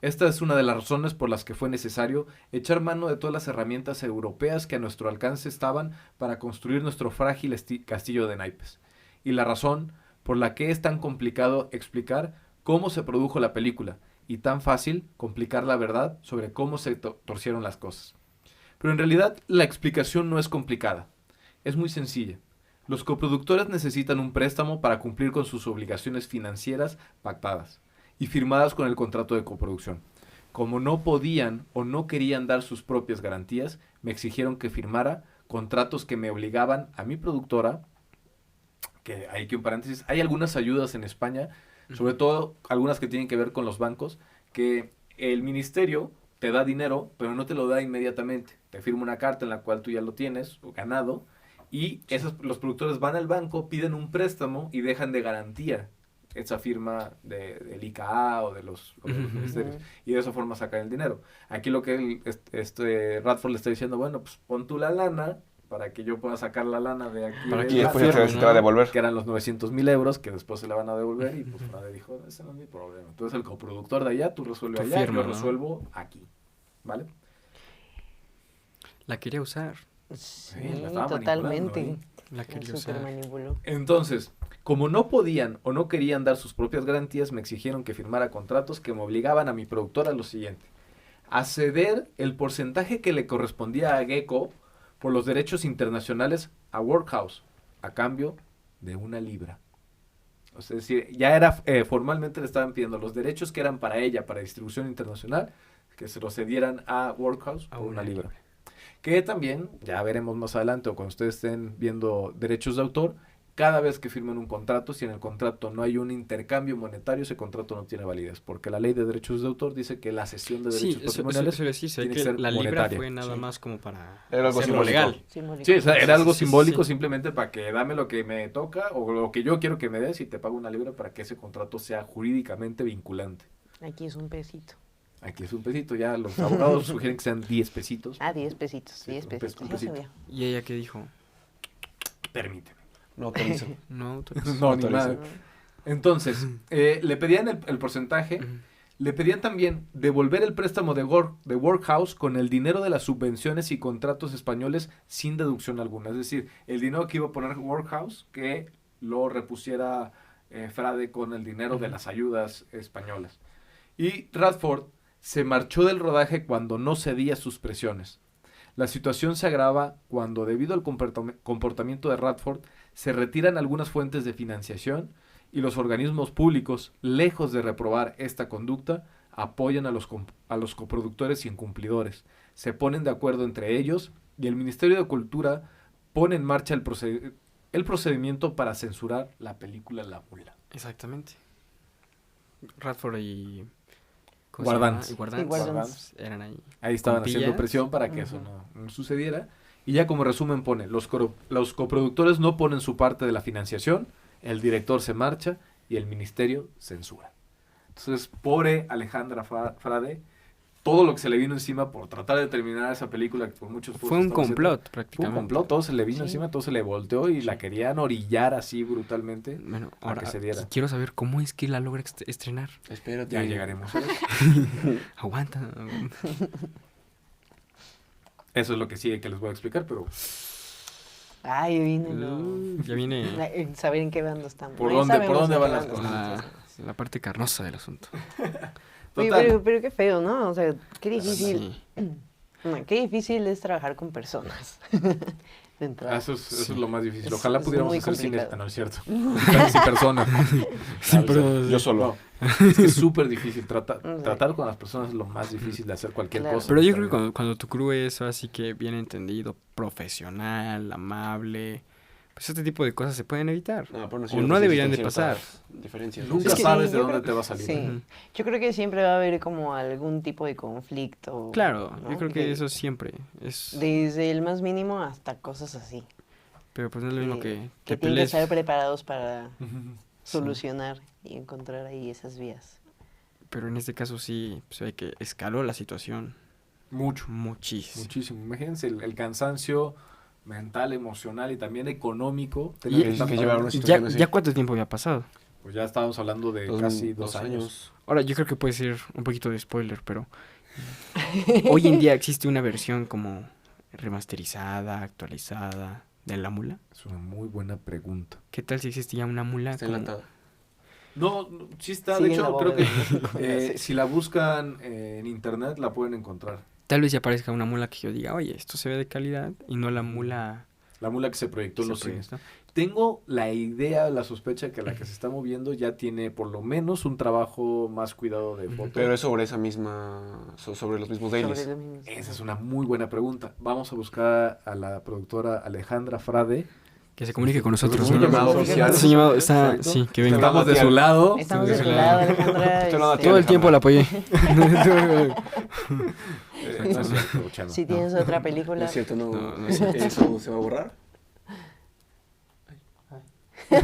Esta es una de las razones por las que fue necesario echar mano de todas las herramientas europeas que a nuestro alcance estaban para construir nuestro frágil castillo de naipes. Y la razón por la que es tan complicado explicar cómo se produjo la película y tan fácil complicar la verdad sobre cómo se torcieron las cosas. Pero en realidad la explicación no es complicada, es muy sencilla. Los coproductores necesitan un préstamo para cumplir con sus obligaciones financieras pactadas y firmadas con el contrato de coproducción. Como no podían o no querían dar sus propias garantías, me exigieron que firmara contratos que me obligaban a mi productora, que hay que un paréntesis, hay algunas ayudas en España, sobre todo algunas que tienen que ver con los bancos, que el ministerio te da dinero, pero no te lo da inmediatamente. Te firma una carta en la cual tú ya lo tienes ganado, y los productores van al banco, piden un préstamo y dejan de garantía esa firma del ICA o de los ministerios. Y de esa forma sacan el dinero. Aquí lo que Radford le está diciendo, bueno, pues pon tú la lana para que yo pueda sacar la lana de aquí. Para Y después se te va a devolver. Que eran los 900,000 euros que después se le van a devolver. Y pues Frade dijo, ese no es mi problema. Entonces el coproductor de allá, tú resuelves Tu allá, firma, yo ¿no? resuelvo aquí. ¿Vale? La quería usar. Sí, la estaba totalmente. manipulando La quería Súper usar. manipuló. Entonces, como no podían o no querían dar sus propias garantías, me exigieron que firmara contratos que me obligaban a mi productora a lo siguiente: a ceder el porcentaje que le correspondía a Gecko por los derechos internacionales a Workhouse, a cambio de 1 libra. O sea, es decir, ya era formalmente le estaban pidiendo los derechos que eran para ella, para distribución internacional, que se los cedieran a Workhouse por 1 libra. Que también, ya veremos más adelante o cuando ustedes estén viendo derechos de autor, cada vez que firmen un contrato, si en el contrato no hay un intercambio monetario, ese contrato no tiene validez, porque la ley de derechos de autor dice que la cesión de derechos patrimoniales tiene que que ser la libra monetaria. fue nada más como para Era algo hacerlo simbólico. legal. Simbólico. Sí, o sea, era algo Sí, sí, simbólico sí. simplemente para que dame lo que me toca o lo que yo quiero que me des y te pago 1 libra para que ese contrato sea jurídicamente vinculante. Aquí es un pesito. Aquí es un pesito, ya los abogados sugieren que sean 10 pesitos. 10 pesitos. Sí, 10 un pesitos. un Ya pesito. sabía. ¿Y ella qué dijo? Permíteme. No autorizo. No, No, ni nada. Entonces, le pedían el porcentaje, le pedían también devolver el préstamo de Workhouse con el dinero de las subvenciones y contratos españoles sin deducción alguna. Es decir, el dinero que iba a poner Workhouse, que lo repusiera Frade con el dinero de las ayudas españolas. Y Radford se marchó del rodaje cuando no cedía a sus presiones. La situación se agrava cuando, debido al comportamiento de Radford, se retiran algunas fuentes de financiación y los organismos públicos, lejos de reprobar esta conducta, apoyan a los coproductores incumplidores. Se ponen de acuerdo entre ellos y el Ministerio de Cultura pone en marcha el procedimiento para censurar la película La Mula. Exactamente. Radford y... ¿cómo Guardans. se llama? Y Y Guardans. eran ahí. Ahí estaban Compillas. haciendo presión para que eso no sucediera. Y ya como resumen pone, los coproductores no ponen su parte de la financiación, el director se marcha y el ministerio censura. Entonces, pobre Alejandra Frade, todo lo que se le vino encima por tratar de terminar esa película que por muchos Fue un complot, Fue un prácticamente. complot, todo se le vino Sí. encima, todo se le volteó y la querían orillar así brutalmente Bueno, a ahora que se diera. quiero saber cómo es que la logra estrenar. Espérate. Ya llegaremos a eso. Aguanta. Eso es lo que sigue que les voy a explicar, pero Ay, viene Ya viene saber en qué bando estamos. ¿Por Ya dónde- sabemos por dónde en van qué las bando cosas? estamos. la parte carnosa del asunto. Oye, Total. pero qué feo, ¿no? O sea, qué difícil. Sí. No, qué difícil es trabajar con personas. De entrada. eso es Sí. lo más difícil. Es- Ojalá es pudiéramos muy hacer cine. complicado. No es cierto. Sin personas. Sí, Ah, o sea, pero- Yo solo. No, es que es súper difícil. Sí. Tratar con las personas es lo más difícil de hacer cualquier Claro. cosa. Pero yo Está creo que bien. cuando tu crew es así que bien entendido, profesional, amable, pues este tipo de cosas se pueden evitar. No, pero O no deberían de pasar. Diferencias. Nunca Es que sabes sí, de yo dónde creo- te va a salir. Sí. Ujú. Yo creo que siempre va a haber como algún tipo de conflicto. Claro, ¿no? yo creo que eso siempre es... Desde el más mínimo hasta cosas así. Pero pues no es lo mismo que te tienen que pelees. estar preparados para Ujú. solucionar y encontrar ahí esas vías. Pero en este caso sí, pues hay que escaló la situación Mucho. muchísimo. Muchísimo. Imagínense el cansancio mental, emocional y también económico. Y- Tener que que estar llevar parando. una Ya, situación así. ya cuánto tiempo había pasado. Pues ya estábamos hablando de casi 2 años. Ahora, yo creo que puede ser un poquito de spoiler, pero hoy en día existe una versión como remasterizada, actualizada de la mula. Es una muy buena pregunta. ¿Qué tal si existe ya una mula? Está como- enlatada. No, sí está. Sigue De en la hecho, creo bóveda. que si la buscan en internet la pueden encontrar. Tal vez ya aparezca una mula que yo diga, oye, esto se ve de calidad y no la mula... La mula que se proyectó en que los se cines. proyectó. Tengo la idea, la sospecha que la que se está moviendo ya tiene por lo menos un trabajo más cuidado de foto. Pero es sobre esa misma. Sobre los mismos dailies. Sobre lo mismo. Esa es una muy buena pregunta. Vamos a buscar a la productora Alejandra Frade. Que se comunique con nosotros. Un ¿no? llamado oficial. Es un llamado, está, Exacto. sí, que venga. Estamos de su Estamos lado. Estamos de Sí, tu sí. lado, Alejandra. Estoy hablando a ti, Todo el tiempo la apoyé. No es cierto, Chano. Si tienes otra No película. es cierto, no. No es cierto. ¿Eso se va a borrar? Se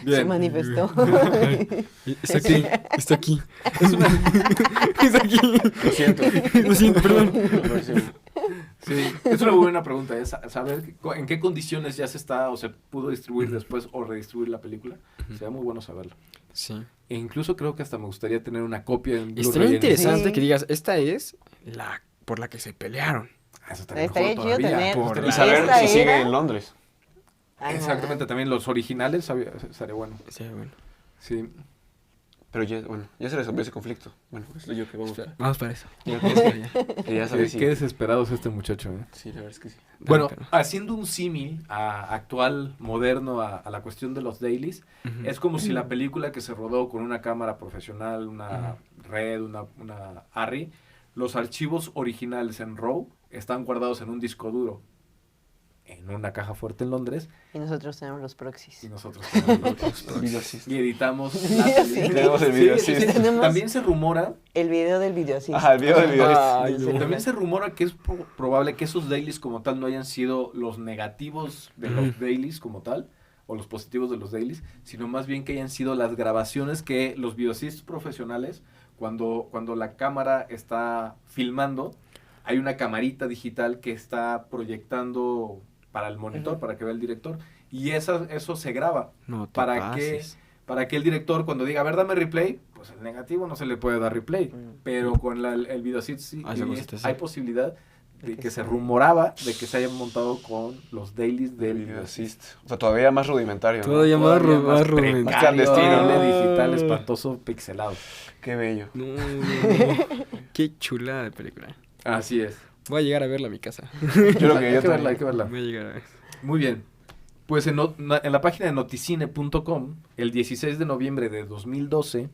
Bien. manifestó. Está aquí, está aquí. Está aquí. Lo siento. Lo siento, perdón. Sí, es una buena pregunta, es saber en qué condiciones ya se está o se pudo distribuir después o redistribuir la película. Sería muy bueno saberlo. Sí. E incluso creo que hasta me gustaría tener una copia en Blu-ray. Estaría interesante Sí. que digas, esta es la por la que se pelearon. Ah, eso estaría Estaría mejor chido todavía. tener- Por Y la- saber Esta si sigue era- en Londres. Ajá. Exactamente, también los originales estaría bueno. Sí, bueno. Sí. Pero ya, bueno, ya se resolvió ese conflicto. Bueno, es lo yo que vamos a. Vamos para eso. Yo creo que ya sabes si. Qué desesperado es este muchacho, ¿eh? Sí, la verdad es que sí. Bueno, pero- haciendo un símil actual, moderno, a la cuestión de los dailies, Ujú. es como si la película que se rodó con una cámara profesional, una red, una ARRI, los archivos originales en RAW están guardados en un disco duro, en una caja fuerte en Londres, Y nosotros tenemos los proxies. y nosotros tenemos los proxies. Video sí. Y editamos Video la sí. película. Tenemos el video, Sí, sí. sí, sí. Tenemos- También se rumora El video del video, sí. Ajá, el video del video. Ay, no. También se rumora que es probable que esos dailies como tal no hayan sido los negativos de los Ujú. dailies como tal, o los positivos de los dailies, sino más bien que hayan sido las grabaciones que los videoassist profesionales, cuando la cámara está filmando, hay una camarita digital que está proyectando para el monitor, Ujú. para que vea el director, y eso se graba. No te ¿Para qué? pases. Para que el director cuando diga, a ver, dame replay, pues el negativo no se le puede dar replay. Mm. Pero con el videoassist sí, Ah, esa y cosita, sí. hay posibilidad de De que que se sí. rumoraba de que se hayan montado con los dailies del Video videoassist. assist. O sea, todavía más rudimentario. ¿no? Todavía más Todavía más precario, rudimentario. clandestino, ¿no? horrible, digital, espantoso, pixelado. Qué bello. No, no, no. Qué chulada de película. Así es. Voy a llegar a verla a mi casa. Yo creo que hay yo que verla, también. hay que verla. Voy a llegar a ver. Muy bien. Pues en la página de noticine.com, el 16 de noviembre de 2012,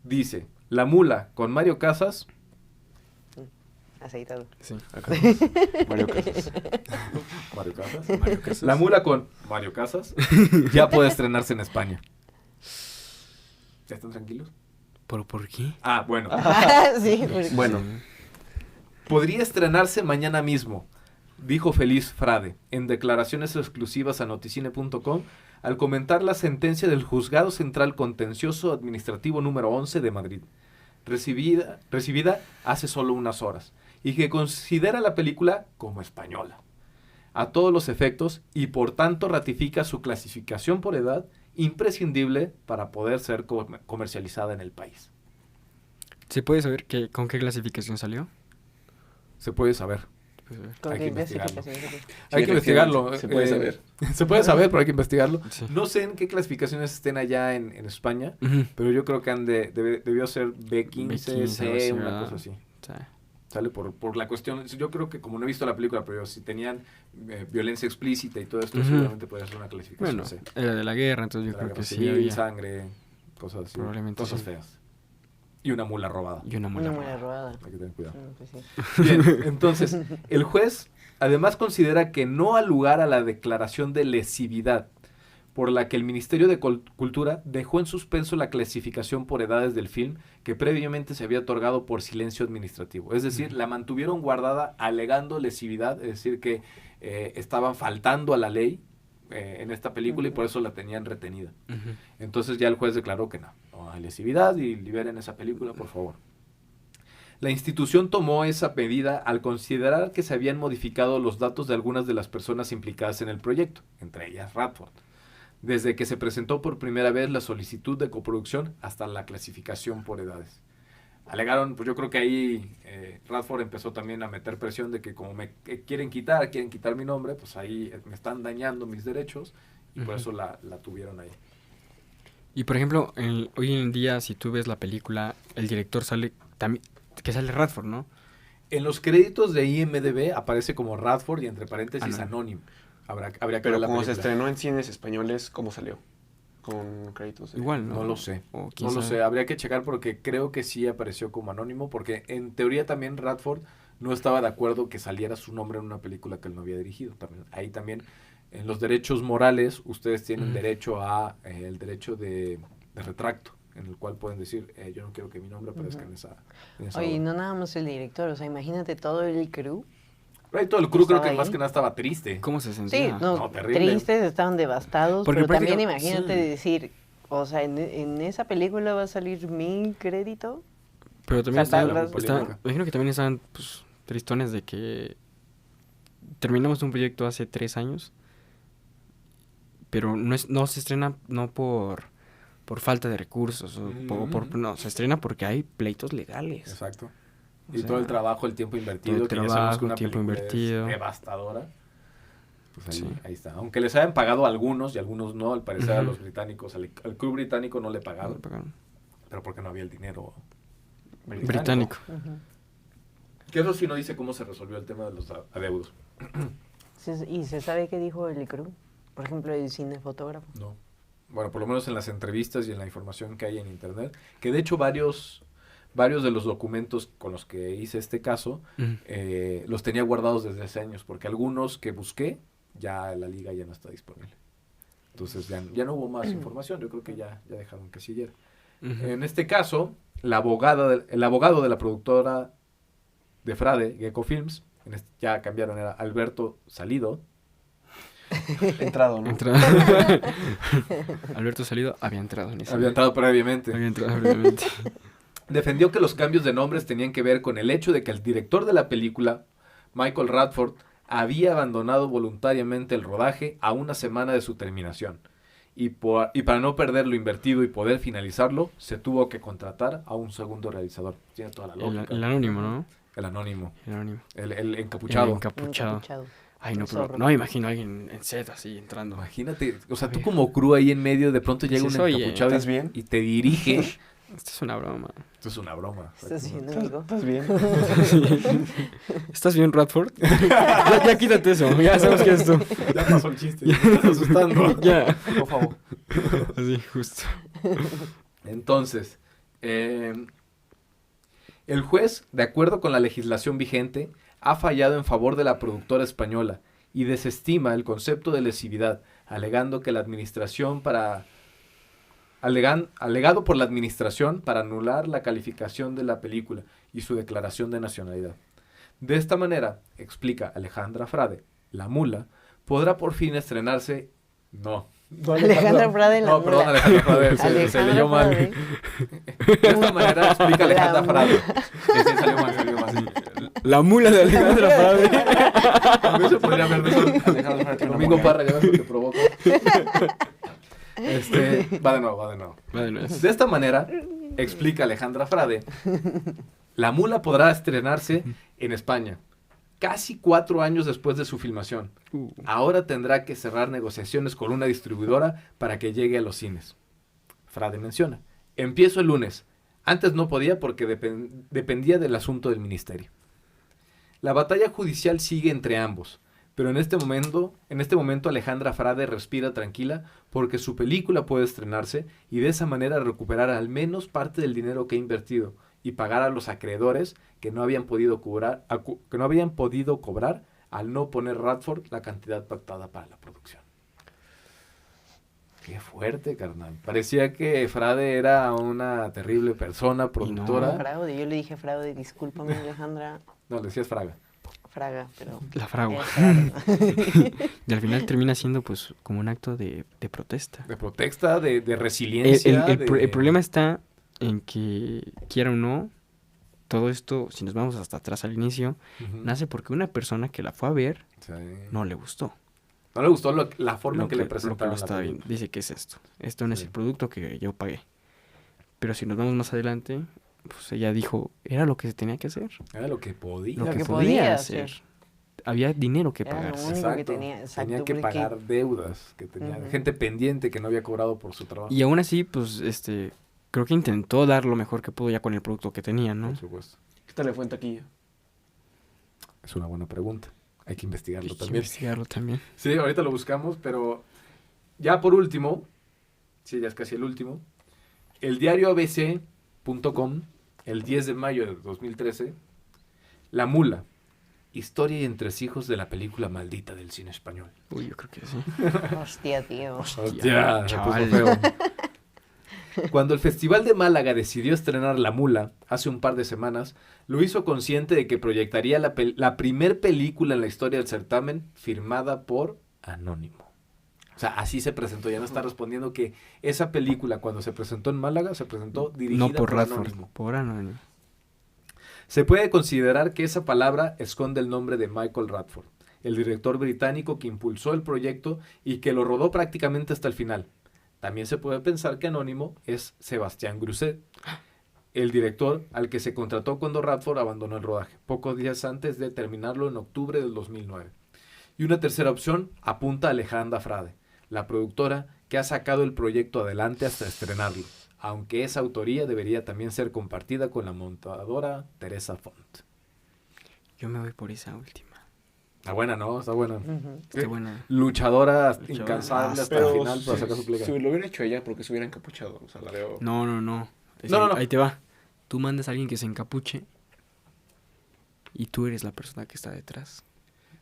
dice, La Mula con Mario Casas, Aceitado. Sí. Acá. Mario Casas. Mario Casas, La Mula con Mario Casas, ya puede estrenarse en España. ¿Ya están tranquilos? ¿Por qué? Ah, bueno. Sí, porque- Bueno, Podría estrenarse mañana mismo, dijo Feliz Frade en declaraciones exclusivas a noticine.com al comentar la sentencia del Juzgado Central Contencioso Administrativo número 11 de Madrid. recibida hace solo unas horas, y que considera la película como española, a todos los efectos, y por tanto ratifica su clasificación por edad, imprescindible para poder ser comercializada en el país. ¿Se puede saber con qué clasificación salió? Se puede saber. ¿Con Hay qué que investigarlo. clasificación? Hay que investigarlo. Se puede saber. Se puede saber, pero hay que investigarlo. Sí. No sé en qué clasificaciones estén allá en España, Ujú. pero yo creo que debió ser B15, B15, C, algo así, una ¿verdad? cosa así. Sí. Sale por la cuestión. Yo creo que como no he visto la película, pero si tenían violencia explícita y todo esto, Ujú. seguramente podría ser una clasificación Bueno, C. era de la guerra, entonces yo La creo guerra que sí civil, había. sangre, cosas así. Probablemente Cosas sí. feas. Y una mula robada. Y una Una mula. mula robada. Hay que tener cuidado. Pues sí. Bien, entonces, el juez además considera que no ha lugar a la declaración de lesividad, por la que el Ministerio de Cultura dejó en suspenso la clasificación por edades del film que previamente se había otorgado por silencio administrativo. Es decir, la mantuvieron guardada alegando lesividad, es decir, que estaban faltando a la ley en esta película y por eso la tenían retenida. Ujú. Entonces ya el juez declaró que no hay lesividad y liberen esa película, por favor. La institución tomó esa medida al considerar que se habían modificado los datos de algunas de las personas implicadas en el proyecto, entre ellas Radford, desde que se presentó por primera vez la solicitud de coproducción hasta la clasificación por edades. Alegaron, pues yo creo que ahí Radford empezó también a meter presión de que como me quieren quitar mi nombre, pues ahí me están dañando mis derechos y por Ujú. eso la tuvieron ahí. Y por ejemplo, hoy en día, si tú ves la película, el director sale también, que sale Radford, ¿no? En los créditos de IMDb aparece como Radford y entre paréntesis Anónimo. anónimo. Habría que Pero ver la como se película. estrenó en cines españoles, ¿cómo salió? Con créditos. Igual, ¿no? No lo sé. O quién No lo sabe. sé, habría que checar porque creo que sí apareció como anónimo, porque en teoría también Radford no estaba de acuerdo que saliera su nombre en una película que él no había dirigido. Ahí también, en los derechos morales, ustedes tienen Ujú. derecho a el derecho de retracto, en el cual pueden decir, yo no quiero que mi nombre aparezca Ujú. en esa Oye, y obra. no nada más el director, o sea, imagínate todo el crew. Pero ahí todo el crew creo ¿Estaba que más ahí? que nada estaba triste. ¿Cómo se Sí, sentía? no, No, terrible. tristes, estaban devastados, Porque pero también prácticamente- imagínate sí. decir, o sea, en esa película va a salir mi crédito. Pero también Sacarlas. Polémica. imagino que también estaban pues, tristones de que terminamos un proyecto hace 3 años, pero no se estrena no por falta de recursos, no, se estrena porque hay pleitos legales. Exacto. O Y sea, todo el trabajo, el tiempo invertido, todo el que ya sabemos trabajo, que una tiempo película invertido. es devastadora. Pues ahí, Sí. ahí está. Aunque les hayan pagado a algunos y algunos no, al parecer a Ujú. los británicos, al crew británico no le No pagaron, le pagaron. pero porque no había el dinero Británico. Ujú. Que eso sí no dice cómo se resolvió el tema de los adeudos. ¿Y se sabe qué dijo el crew? Por ejemplo, el cinefotógrafo. No. Bueno, por lo menos en las entrevistas y en la información que hay en internet, que de hecho varios de los documentos con los que hice este caso Ujú. los tenía guardados desde hace años, porque algunos que busqué, ya la liga ya no está disponible. Entonces ya no hubo más información, yo creo que ya dejaron que siguiera. Ujú. En este caso, el abogado de la productora de Frade, Gecko Films, ya cambiaron, era Alberto Salido. Entrado, ¿no? Alberto Salido había entrado en ese. Había entrado previamente. Había entrado previamente. Defendió que los cambios de nombres tenían que ver con el hecho de que el director de la película, Michael Radford, había abandonado voluntariamente el rodaje a una semana de su terminación. Y para no perder lo invertido y poder finalizarlo, se tuvo que contratar a un segundo realizador. Tiene toda la lógica. El anónimo, ¿no? El anónimo. El anónimo. El encapuchado. El encapuchado. Encapuchado. Ay, no, Es pero horrible. no me imagino a alguien en set así entrando. Imagínate, o sea, tú Oye. como crew ahí en medio, de pronto llega un dices, oye, encapuchado ¿estás bien? y te dirige. Esto es una broma. Esto es una broma. ¿Estás bien, amigo? ¿Estás bien? ¿Estás bien, Radford? ya quítate eso, ya sabemos que es tú. Ya pasó el chiste, ya me estás asustando. Ya. Por favor. Así, justo. Entonces, el juez, de acuerdo con la legislación vigente, ha fallado en favor de la productora española y desestima el concepto de lesividad, alegado por la administración para anular la calificación de la película y su declaración de nacionalidad. De esta manera, explica Alejandra Frade, la mula podrá por fin estrenarse, no, Alejandra Frade en la No, perdón, mula. Alejandra Frade, se Alejandra leyó mal. Frade. De esta manera explica Alejandra La Frade. Sí, salió mal, salió mal. La mula de Alejandra Frade. También se podría ver de eso. Alejandra Frade tiene una Domingo mula. Parra, ya ves lo que provoca. Va de nuevo. Bueno, es- De esta manera, explica Alejandra Frade, la mula podrá estrenarse en España, casi 4 años después de su filmación. Ahora tendrá que cerrar negociaciones con una distribuidora para que llegue a los cines. Frade menciona, empiezo el lunes. Antes no podía porque dependía del asunto del ministerio. La batalla judicial sigue entre ambos, pero en este momento Alejandra Frade respira tranquila porque su película puede estrenarse y de esa manera recuperar al menos parte del dinero que ha invertido y pagar a los acreedores que no habían podido cobrar al no poner Radford la cantidad pactada para la producción. Qué fuerte, carnal. Parecía que Frade era una terrible persona, productora. Fraude, yo le dije fraude, discúlpame Alejandra. No, le decías Fraga. Fraga, pero... La fragua. Fraude. Y al final termina siendo pues como un acto de protesta. De protesta, de resiliencia. El problema está en que, quiera o no, todo esto, si nos vamos hasta atrás al inicio, Ujú. nace porque una persona que la fue a ver Sí. no le gustó. No le gustó la forma en Lo que le lo presentaron la estaba película. viendo. Dice, ¿qué es esto? Esto no es Sí. el producto que yo pagué. Pero si nos vamos más adelante, pues ella dijo, era lo que se tenía que hacer. Era lo que podía. Lo Lo que que podía podía hacer. hacer. Había dinero que Era lo pagarse. único que tenía, exacto, Tenía que porque- pagar deudas, que tenía Ujú. gente pendiente que no había cobrado por su trabajo. Y aún así, pues, creo que intentó dar lo mejor que pudo ya con el producto que tenía, ¿no? Por supuesto. ¿Qué tal le fue en taquilla? Es una buena pregunta. Hay que investigarlo Hay que también. investigarlo también. Sí, ahorita lo buscamos, pero ya por último, sí, ya es casi el último, el diario ABC.com, el 10 de mayo de 2013, La Mula, historia y entresijos de la película maldita del cine español. Uy, yo creo que sí. Hostia, tío. Hostia, se chaval. puso feo. Cuando el Festival de Málaga decidió estrenar La Mula hace un par de semanas, lo hizo consciente de que proyectaría la primer película en la historia del certamen firmada por Anónimo. O sea, así se presentó. Ya no está respondiendo que esa película, cuando se presentó en Málaga, se presentó dirigida No por Radford, Anónimo. por Anónimo. Se puede considerar que esa palabra esconde el nombre de Michael Radford, el director británico que impulsó el proyecto y que lo rodó prácticamente hasta el final. También se puede pensar que Anónimo es Sebastián Gruset, el director al que se contrató cuando Radford abandonó el rodaje, pocos días antes de terminarlo en octubre del 2009. Y una tercera opción apunta a Alejandra Frade, la productora que ha sacado el proyecto adelante hasta estrenarlo, aunque esa autoría debería también ser compartida con la montadora Teresa Font. Yo me voy por esa última. Está buena, ¿no? Está buena. Ujú. Está buena. Luchadora, Luchadora. incansable hasta Pero el final para sacar su pliega. si lo hubiera hecho ella, porque se hubiera encapuchado. O sea, la veo... No. No. Ahí te va. Tú mandas a alguien que se encapuche y tú eres la persona que está detrás.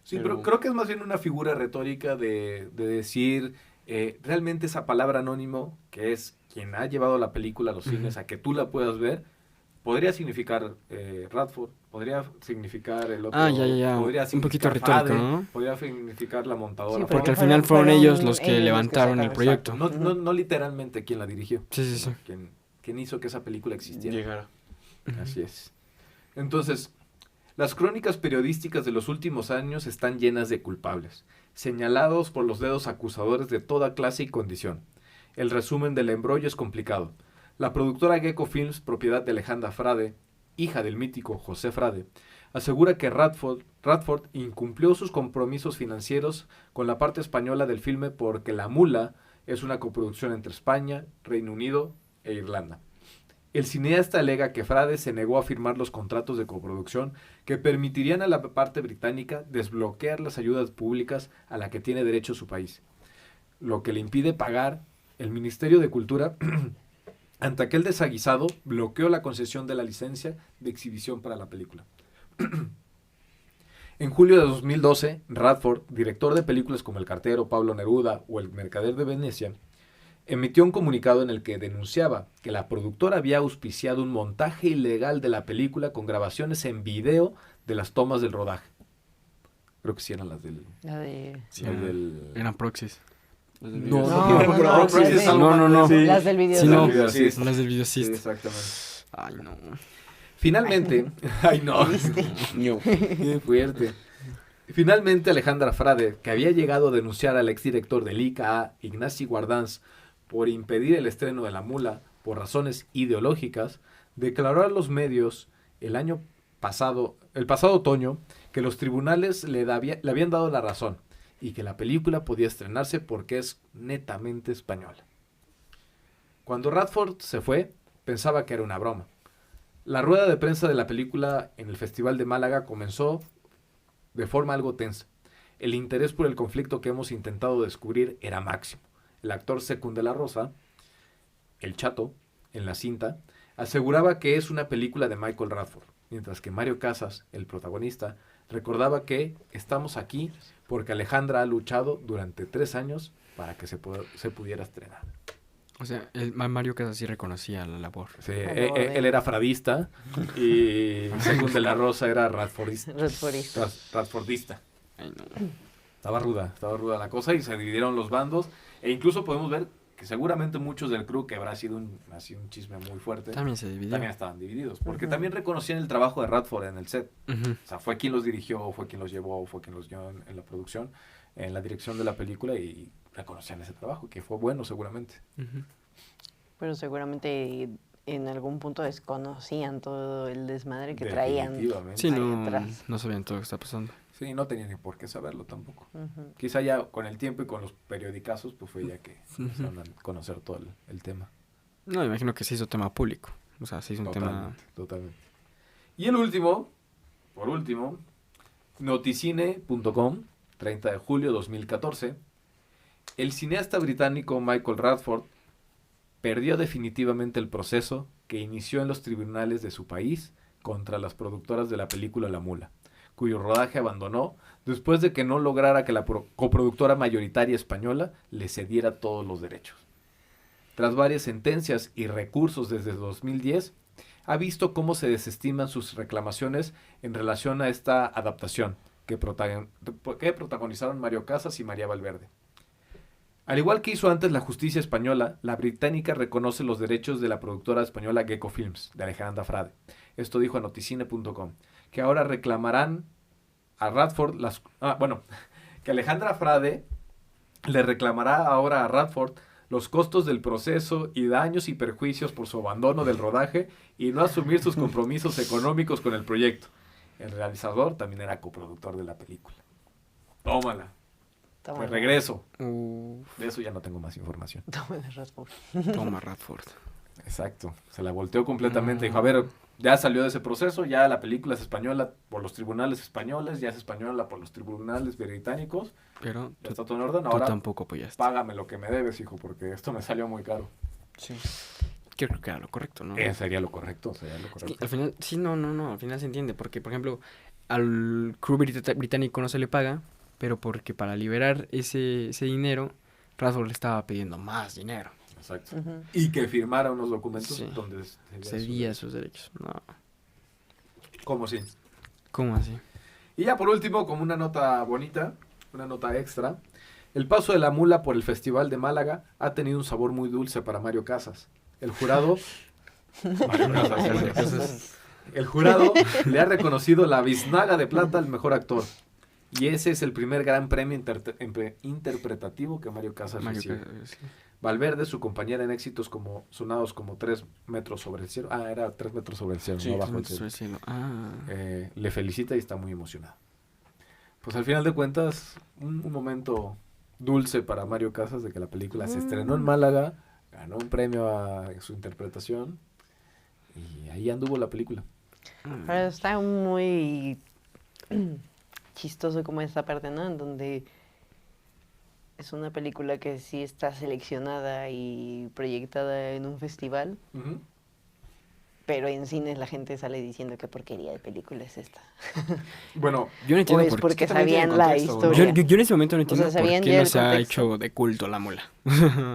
Sí, Pero- pero creo que es más bien una figura retórica de decir, realmente esa palabra Anónimo, que es quien ha llevado la película a los cines, a que tú la puedas ver, podría significar Radford, podría significar el otro. Ya. podría Un poquito significar retórico, Fade, ¿no? podría significar la montadora. Sí, Porque al fueron- final fueron ellos fueron los que ellos los que levantaron el sacaron, proyecto. No literalmente quien la dirigió. Sí. sino quien hizo que esa película existiera. Llegara. Así es. Entonces, las crónicas periodísticas de los últimos años están llenas de culpables, señalados por los dedos acusadores de toda clase y condición. El resumen del embrollo es complicado. La productora Gecko Films, propiedad de Alejandra Frade, hija del mítico José Frade, asegura que Radford incumplió sus compromisos financieros con la parte española del filme porque La Mula es una coproducción entre España, Reino Unido e Irlanda. El cineasta alega que Frade se negó a firmar los contratos de coproducción que permitirían a la parte británica desbloquear las ayudas públicas a la que tiene derecho su país, lo que le impide pagar. El Ministerio de Cultura, ante aquel desaguisado, bloqueó la concesión de la licencia de exhibición para la película. En julio de 2012, Radford, director de películas como El Cartero, Pablo Neruda o El Mercader de Venecia, emitió un comunicado en el que denunciaba que la productora había auspiciado un montaje ilegal de la película con grabaciones en video de las tomas del rodaje. Creo que sí eran las del... La de... Sí, las del- eran proxies. No, no. Sí. Las del video. Sí, no. Las del Videossist. Las del Sí, Videossist. exactamente. Ay, no. Finalmente, ay no, No. qué fuerte. Finalmente Alejandra Frade, que había llegado a denunciar al exdirector del ICA, Ignasi Guardans, por impedir el estreno de La Mula por razones ideológicas, declaró a los medios el pasado otoño, que los tribunales le habían dado la razón y que la película podía estrenarse porque es netamente española. Cuando Radford se fue, pensaba que era una broma. La rueda de prensa de la película en el Festival de Málaga comenzó de forma algo tensa. El interés por el conflicto que hemos intentado descubrir era máximo. El actor Secund de la Rosa, el Chato, en la cinta, aseguraba que es una película de Michael Radford, mientras que Mario Casas, el protagonista, recordaba que estamos aquí porque Alejandra ha luchado durante 3 años para que se pudiera estrenar. O sea, Mario Casas sí reconocía la labor. Sí, él era fradista y Secund de la Rosa era radfordista. Radfordista. Ay, no. Estaba ruda la cosa y se dividieron los bandos. E incluso podemos ver que seguramente muchos del crew, que habrá sido un chisme muy fuerte, También se dividió. también estaban divididos. Porque también reconocían el trabajo de Radford en el set. Ujú. O sea, fue quien los dirigió, fue quien los llevó, fue quien los llevó en la producción, en la dirección de la película y reconocían ese trabajo, que fue bueno seguramente. Ujú. Pero seguramente en algún punto desconocían todo el desmadre que traían. Definitivamente. Sí, Ahí no, atrás. no sabían todo lo que está pasando. Sí, no tenían ni por qué saberlo tampoco. Ujú. Quizá ya con el tiempo y con los periodicazos, pues fue ya que empezaron a conocer todo el tema. No, imagino que se hizo tema público. O sea, se hizo un tema... Totalmente. Y el último, por último, noticine.com, 30 de julio 2014. El cineasta británico Michael Radford perdió definitivamente el proceso que inició en los tribunales de su país contra las productoras de la película La Mula, cuyo rodaje abandonó después de que no lograra que la coproductora mayoritaria española le cediera todos los derechos. Tras varias sentencias y recursos desde 2010, ha visto cómo se desestiman sus reclamaciones en relación a esta adaptación que protagonizaron Mario Casas y María Valverde. Al igual que hizo antes la justicia española, la británica reconoce los derechos de la productora española Gecko Films, de Alejandra Frade. Esto dijo a noticine.com, que ahora reclamarán a Radford que Alejandra Frade le reclamará ahora a Radford los costos del proceso y daños y perjuicios por su abandono del rodaje y no asumir sus compromisos económicos con el proyecto. El realizador también era coproductor de la película. Tómala. Tómala. De regreso. Uf, De eso ya no tengo más información. Tómala, Radford. toma, Radford. Exacto. Se la volteó completamente. Dijo, a ver, ya salió de ese proceso, ya la película es española por los tribunales españoles, ya es española por los tribunales británicos. Pero Ya está todo en orden. tú Ahora tampoco apoyaste. págame lo que me debes, hijo, porque esto me salió muy caro. Sí. Creo que era lo correcto, ¿no? Sería lo correcto, sería lo Es que correcto. al final, sí, no, al final se entiende, porque, por ejemplo, al crew británico no se le paga, pero porque para liberar ese dinero, Radford le estaba pidiendo más dinero. Exacto. Ujú. Y que firmara unos documentos Sí. donde Cedía sus derechos. No, ¿Cómo sí? ¿cómo así? Y ya por último, como una nota bonita, una nota extra, el paso de La Mula por el Festival de Málaga ha tenido un sabor muy dulce para Mario Casas. El jurado... Mario Casas. El jurado le ha reconocido la biznaga de plata al mejor actor. Y ese es el primer gran premio interpretativo que Mario Casas Mario recibe. Casas, sí. Valverde, su compañera en éxitos sonados como 3 metros sobre el cielo. Ah, era 3 metros sobre el cielo, Sí, no bajo el 3 metros cielo. sobre el cielo. Le felicita y está muy emocionado. Pues al final de cuentas, un momento dulce para Mario Casas de que la película se estrenó en Málaga, ganó un premio a su interpretación y ahí anduvo la película. Pero está muy chistoso como esta parte, ¿no? En donde es una película que sí está seleccionada y proyectada en un festival, pero en cines la gente sale diciendo qué porquería de película es esta. Bueno, Yo no entiendo O es por porque qué. también tiene sabían la contexto, ¿no? historia. Yo en ese momento no O sea, entiendo por sabían qué ya no el se ha contexto. hecho de culto la mula.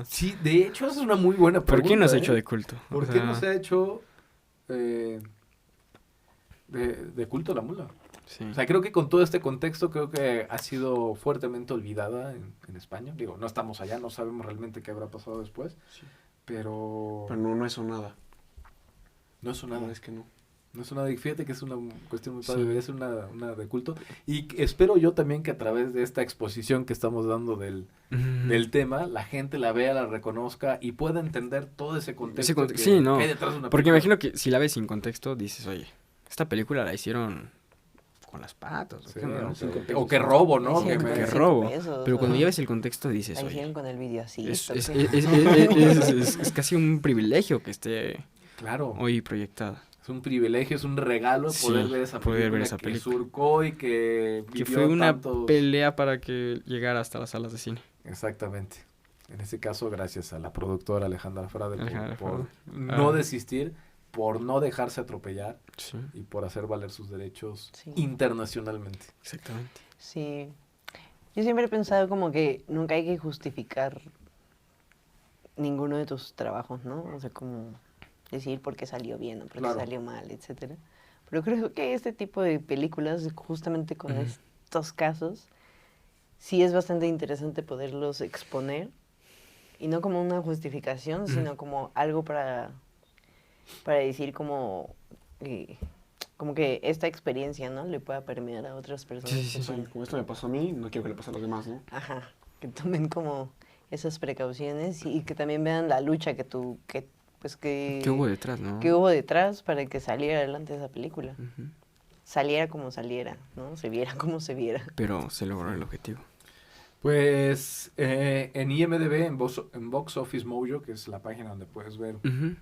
sí, de hecho esa es una muy buena ¿Por pregunta. qué no se ha hecho ¿eh? de culto? ¿Por O qué sea, no se ha hecho de culto la mula? Sí. O sea, creo que con todo este contexto, creo que ha sido fuertemente olvidada en España. Digo, no estamos allá, no sabemos realmente qué habrá pasado después. Sí. Pero Pero no es nada. no es La nada. verdad es que no. No es una, fíjate que es una cuestión muy padre, Sí. debería ser una de culto. Y espero yo también que a través de esta exposición que estamos dando del tema, la gente la vea, la reconozca y pueda entender todo ese contexto Sí, no. que hay detrás de una Porque película. imagino que si la ves sin contexto, dices, oye, esta película la hicieron con las patas. ¿O Sí, qué, no? o Cinco que- pesos. o que robo, ¿no? Sí, Que con me- Qué 5 robo. pesos, Pero cuando ¿no? ya ves el contexto, dices, La oye, hicieron con el videocito. es casi un privilegio que esté Claro, hoy proyectada. es un privilegio, es un regalo Sí, poder ver esa poder película, ver esa que película. surcó y que Que vivió fue una tantos- pelea para que llegara hasta las salas de cine. Exactamente. En este caso, gracias a la productora Alejandra Frade Alejandra por Frade. no Ah. desistir, por no dejarse atropellar Sí, y por hacer valer sus derechos Sí. internacionalmente. exactamente. Sí. Yo siempre he pensado como que nunca hay que justificar ninguno de tus trabajos, ¿no? O sea, como decir por qué salió bien o por qué Claro. salió mal, etcétera. Pero creo que este tipo de películas, justamente con Ujú. estos casos, sí es bastante interesante poderlos exponer. Y no como una justificación, Ujú. sino como algo para decir como que esta experiencia, ¿no? Le pueda permear a otras personas. Sí, sí, que sí. puedan- Como esto me pasó a mí, no quiero que le pase a los demás, ¿no? Ajá, que tomen como esas precauciones y que también vean la lucha que ¿Qué hubo detrás, no? que hubo detrás para que saliera adelante esa película. Ujú. Saliera como saliera, ¿no? Se viera como se viera. Pero se logró el objetivo. Pues en IMDb, en Box Office Mojo, que es la página donde puedes ver Ujú.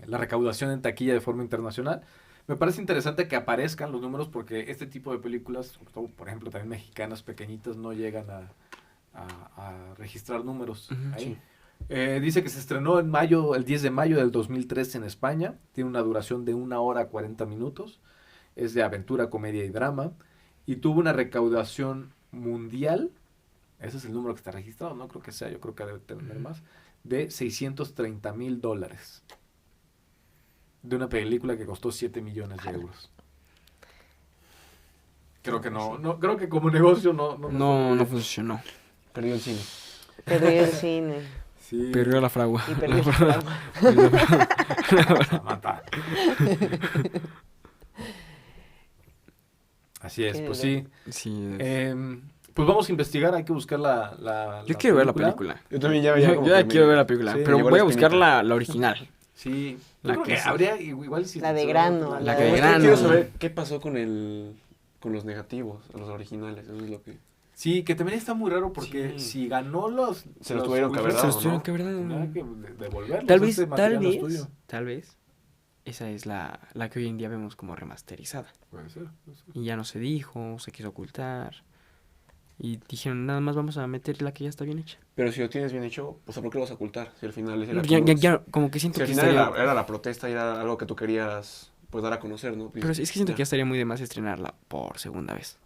la recaudación en taquilla de forma internacional, me parece interesante que aparezcan los números porque este tipo de películas, sobre todo, por ejemplo, también mexicanas pequeñitas, no llegan a registrar números Ujú, ahí. sí. Dice que se estrenó el 10 de mayo del 2003 en España. Tiene una duración de 1 hora 40 minutos. Es de aventura, comedia y drama. Y tuvo una recaudación mundial. Ese es el número que está registrado. No creo que sea, yo creo que debe tener más. De $630,000. De una película que costó 7 millones de euros. Creo que no. Creo que como negocio no. No funcionó. Perdió el cine. Perdió el cine Sí. Perdió la fragua. y perdió su programa. Samantha. Así es, Qué pues dolor. sí. Sí. Pues vamos a investigar, hay que buscar la Yo quiero ver la película. Yo también ya veía Yo como ya que me- quiero ver la película. Sí, pero llegó voy la a buscar espinita. la original. Sí, La yo creo que que sí. habría igual si La de grano, la la que de de Es que grano. quiero saber qué pasó con los negativos, los originales, eso es lo que... Sí, que también está muy raro porque Sí. si ganó los Se los tuvieron que haber juicios, dado, ¿no? que haber dado. tenía que devolverlos. Tal vez, ese material no es tal tuyo. vez, esa es la que hoy en día vemos como remasterizada. Puede ser. Y ya no se dijo, se quiso ocultar. Y dijeron, nada más vamos a meter la que ya está bien hecha. Pero si lo tienes bien hecho, pues ¿por qué lo vas a ocultar? Si al final era Como que siento si al que final estaría... era la protesta y era algo que tú querías pues dar a conocer, ¿no? Pero es que siento Ya. que ya estaría muy de más estrenarla por segunda vez.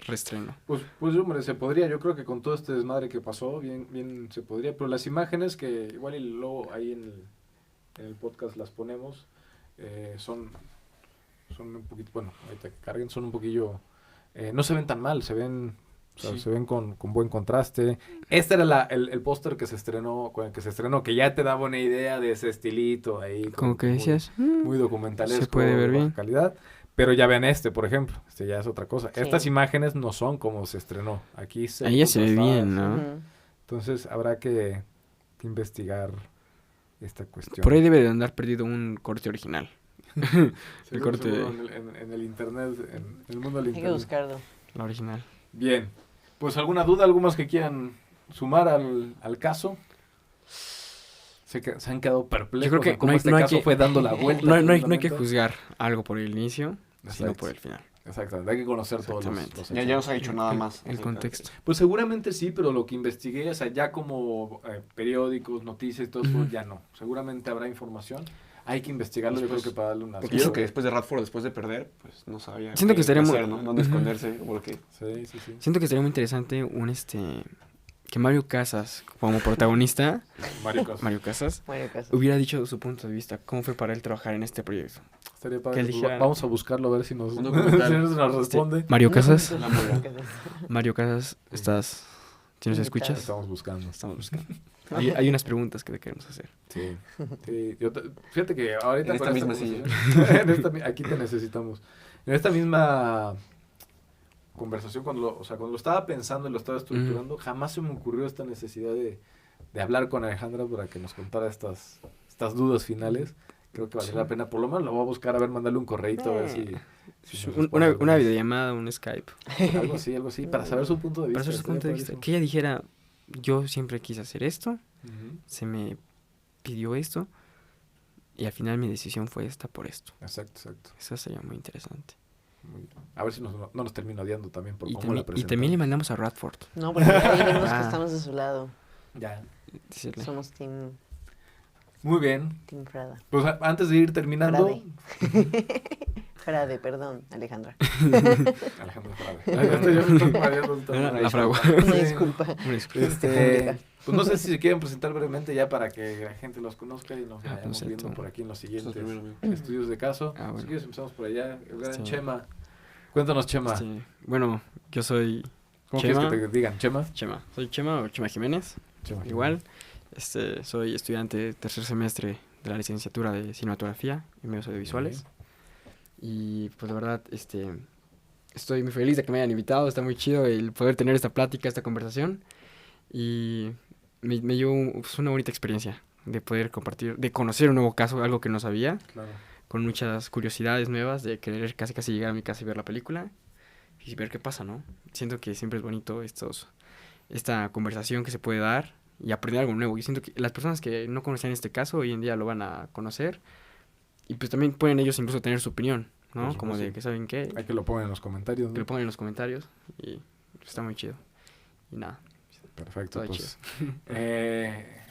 Reestreno. Pues hombre, se podría, yo creo que con todo este desmadre que pasó, bien se podría, pero las imágenes que igual y luego ahí en el podcast las ponemos, son un poquito, bueno, ahorita que carguen, son un poquillo, no se ven tan mal, se ven, o sea, Sí. se ven con buen contraste. Este era el póster que se estrenó, con el que se estrenó, que ya te daba una idea de ese estilito ahí. Como que muy- decías, muy documentalesco, se puede ver de baja bien. calidad. Pero ya ven por ejemplo, ya es otra cosa. Sí. Estas imágenes no son como se estrenó. Aquí ahí ya se ve contrastadas. bien, ¿no? Ujú. Entonces habrá que investigar esta cuestión. Por ahí debe de andar perdido un corte original. Seguro, el corte- seguro en el internet, en el mundo del Hay que internet. buscarlo. La original. Bien. Pues alguna duda, algo más que quieran sumar al caso. Se han quedado perplejos. Yo creo que en cómo no hay- este no hay caso que- fue dando la vuelta. No hay que completamente. juzgar algo por el inicio, sino Exacto. por el final. Exactamente, hay que conocer todos los Exactamente. hechos. Ya no se ha dicho nada El- más. El acerca de- contexto. Pues seguramente sí, pero lo que investigué, o sea, ya como periódicos, noticias y todo eso, Ujú. ya no. Seguramente habrá información. Hay que investigarlo, yo Después- creo que para darle una... Porque yo creo que después de Radford, después de perder, pues no sabía Siento que estaría muy- hacer, ¿no? Dónde esconderse, porque... Sí, sí, sí. Siento que sería muy interesante que Mario Casas, como protagonista, Mario Casas. Mario Casas, Bueno, caso. hubiera dicho su punto de vista, cómo fue para él trabajar en este proyecto. Estaría padre. Que Pues dijeran- vamos a buscarlo a ver si nos, Un documental. si nos responde. Mario Casas. La mula. Mario Casas, ¿estás? ¿Sí nos Invitado. escuchas? Estamos buscando. Estamos buscando. Hay unas preguntas que te queremos hacer. Sí. Sí. Fíjate que ahorita En esta con misma conversación- aquí te necesitamos. En esta misma conversación, cuando lo estaba pensando y lo estaba estructurando, jamás se me ocurrió esta necesidad de hablar con Alejandra para que nos contara estas dudas finales. Creo que vale la pena, por lo menos la voy a buscar, a ver, mandarle un correito, a ver si nos responde Una algunas. videollamada, un Skype. Algo así, para saber su punto de vista. Para saber su estaría punto de vista. padrísimo. Que ella dijera, yo siempre quise hacer esto, Ujú. se me pidió esto, y al final mi decisión fue esta por esto. Exacto. Eso sería muy interesante. Muy bien. A ver si no nos termina odiando también por Y cómo la también, le mandamos a Radford. No, porque ahí vemos que Ah. estamos de su lado. Ya. Decirle. Somos team Muy bien. Frada. Pues antes de ir terminando, Frade, perdón, Alejandra. Alejandro Frade. Yo me estoy mareando también. La fragua. Una disculpa. Una disculpa. Pues no sé si se quieren presentar brevemente ya para que la gente los conozca y nos vayamos pues, viendo tú. por aquí en los Estás siguientes primero, amigo. estudios de caso. Ah, bueno. Si quieres empezamos por allá. El gran Sí. Chema. Cuéntanos, Chema. Bueno, yo soy ¿Cómo Chema. quieres que te digan? ¿Chema? Chema. Soy Chema o Chema Jiménez. Chema. Igual. Soy estudiante de tercer semestre de la licenciatura de cinematografía y medios audiovisuales. Y pues la verdad, estoy muy feliz de que me hayan invitado. Está muy chido el poder tener esta plática, esta conversación. Y me dio pues, una bonita experiencia de poder compartir, de conocer un nuevo caso, algo que no sabía, Claro. con muchas curiosidades nuevas, de querer casi llegar a mi casa y ver la película y ver qué pasa, ¿no? Siento que siempre es bonito esta conversación que se puede dar y aprender algo nuevo. Yo siento que las personas que no conocían este caso hoy en día lo van a conocer y pues también pueden ellos incluso tener su opinión, ¿no? Por Como de supuesto. que saben qué, Hay que lo pongan en los comentarios, ¿no? que lo pongan en los comentarios y pues, está muy chido. Y nada, Perfecto. todo Pues, chido.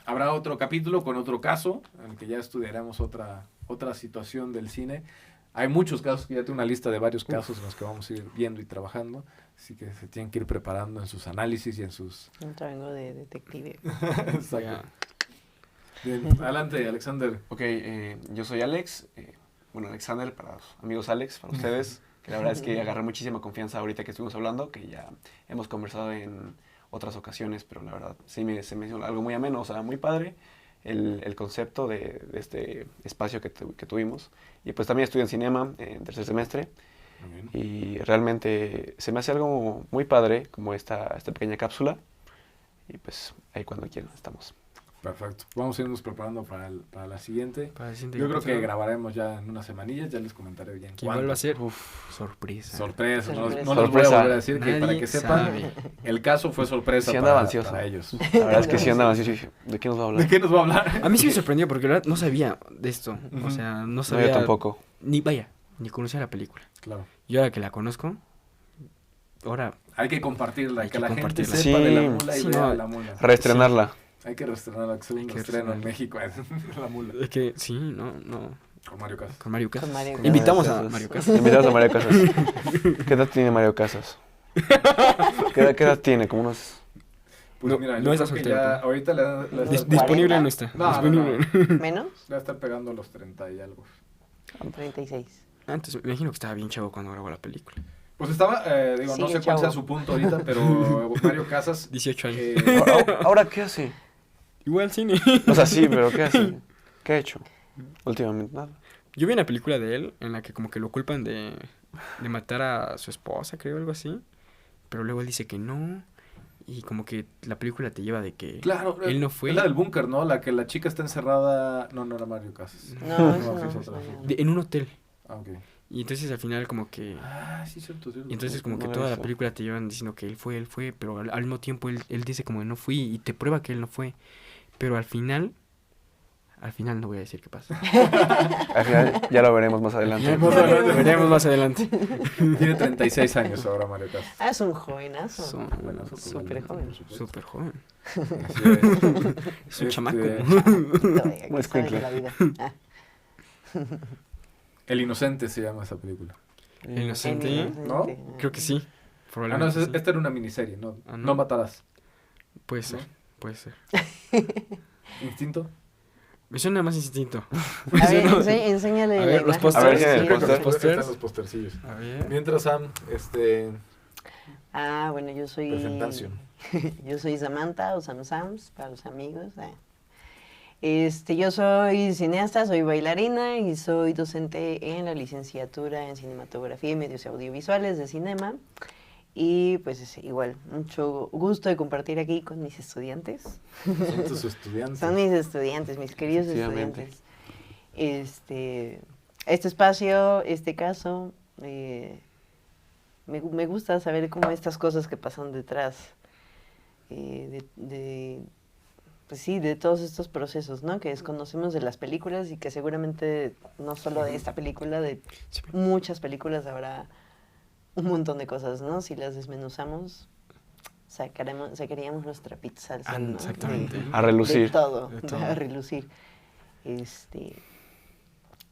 habrá otro capítulo con otro caso en el que ya estudiaremos otra situación del cine. Hay muchos casos, que ya tengo una lista de varios casos en los que vamos a ir viendo y trabajando, así que se tienen que ir preparando en sus análisis y en sus... Yo vengo de detective. Exacto. Bien, adelante, Alexander. Ok, yo soy Alex. Bueno, Alexander, para los amigos Alex, para ustedes. Que la verdad es que agarré muchísima confianza ahorita que estuvimos hablando, que ya hemos conversado en otras ocasiones, pero la verdad se me hizo algo muy ameno, o sea, muy padre el concepto de este espacio que tuvimos. Y pues también estudio en cinema en tercer semestre. Muy bien. Y realmente se me hace algo muy padre, como esta pequeña cápsula. Y pues ahí cuando quieran estamos. Perfecto. Vamos a irnos preparando para la siguiente. Para el siguiente Yo creo que capítulo, grabaremos ya en unas semanillas, ya les comentaré bien. que igual va a ser Uf, sorpresa. Sorpresa, no les Sorpresa. voy a volver a decir que para Nadie que sepan, sabe. el caso fue sorpresa Sí andaba para, ansioso. para ellos. la verdad es que sí andaba así. ¿De qué nos va a hablar? ¿De qué nos va a hablar? A mí sí me sorprendió porque la verdad no sabía de esto. Ujú. O sea, no No, sabía. yo tampoco. Ni conocía la película. Claro. Yo ahora que la conozco, ahora Hay que compartirla, Hay que que la gente compartirla. sepa de la Sí. mula y Sí, vea no. la mula. Reestrenarla. Hay que reestrenarla, que sea un Hay que estreno en reestrenarla. México, la mula. es que sí, no, Con Mario Casas. con Mario Casas. Con Mario Casas. Invitamos a Mario Casas. Invitamos a Mario Casas. ¿Qué edad tiene Mario Casas? ¿Qué edad tiene? Como unos... Pues No, mira, no yo está creo que soltero, ya pero- ahorita le Disponible 40. no está. No, Disponible. ¿Menos? va a estar pegando los 30 y algo. 36. Antes me imagino que estaba bien chavo cuando grabó la película. Pues estaba, digo, Sí, no sé cuál chavo. sea su punto ahorita, pero Mario Casas... 18 años. ¿Ahora qué hace? Igual cine. O sea, sí, pero ¿qué hace? ¿Qué ha hecho? Últimamente nada. Yo vi una película de él en la que como que lo culpan de matar a su esposa, creo, algo así. Pero luego él dice que no. Y como que la película te lleva de que Claro, él no fue. es la del búnker, ¿no? La que la chica está encerrada... No, no era Mario Casas. No, eso sí, no. es eso otra. no. En un hotel. Ah, ok. Y entonces al final como que... Ah, sí, cierto, cierto. Y entonces como que No, toda la eso. película te llevan diciendo que él fue, pero al mismo tiempo él dice como que no fui y te prueba que él no fue. Pero al final no voy a decir qué pasa. Al final ya lo veremos más adelante. Veremos más adelante. Tiene 36 años ahora Mario Casas. Ah, es un jovenazo. Son- Buenazo, Súper joven. por supuesto. Súper joven. Así es. Es un chamaco. Todavía, Un que sabe de escuincle. la vida. Ah. El Inocente se llama esa película. El Inocente. ¿No? Creo que sí. Ah, no, Probablemente sí. esta era una miniserie, ¿no? Ah, No ¿no? matarás. Puede ser, puede ser. ¿Instinto? Me suena más instinto. A ver, enséñale A ver, la los imagen. pósters. A ver si Sí. el póster. Están pósters. los postercillos. A ver. Mientras, Sam, Bueno, yo soy... presentación. Yo soy Samantha o Sam Sams para los amigos. Yo soy cineasta, soy bailarina y soy docente en la licenciatura en cinematografía y medios audiovisuales de cinema. Y pues igual, mucho gusto de compartir aquí con mis estudiantes. Son tus estudiantes. Son mis estudiantes, mis queridos Efectivamente. estudiantes. Este espacio, este caso, me gusta saber cómo estas cosas que pasan detrás pues sí, de todos estos procesos, ¿no? Que desconocemos de las películas y que seguramente no solo de esta película, de Sí. muchas películas habrá un montón de cosas, ¿no? Si las desmenuzamos, sacaríamos los trapitos al sol, ¿no? Exactamente. A relucir. De todo, De todo. a relucir.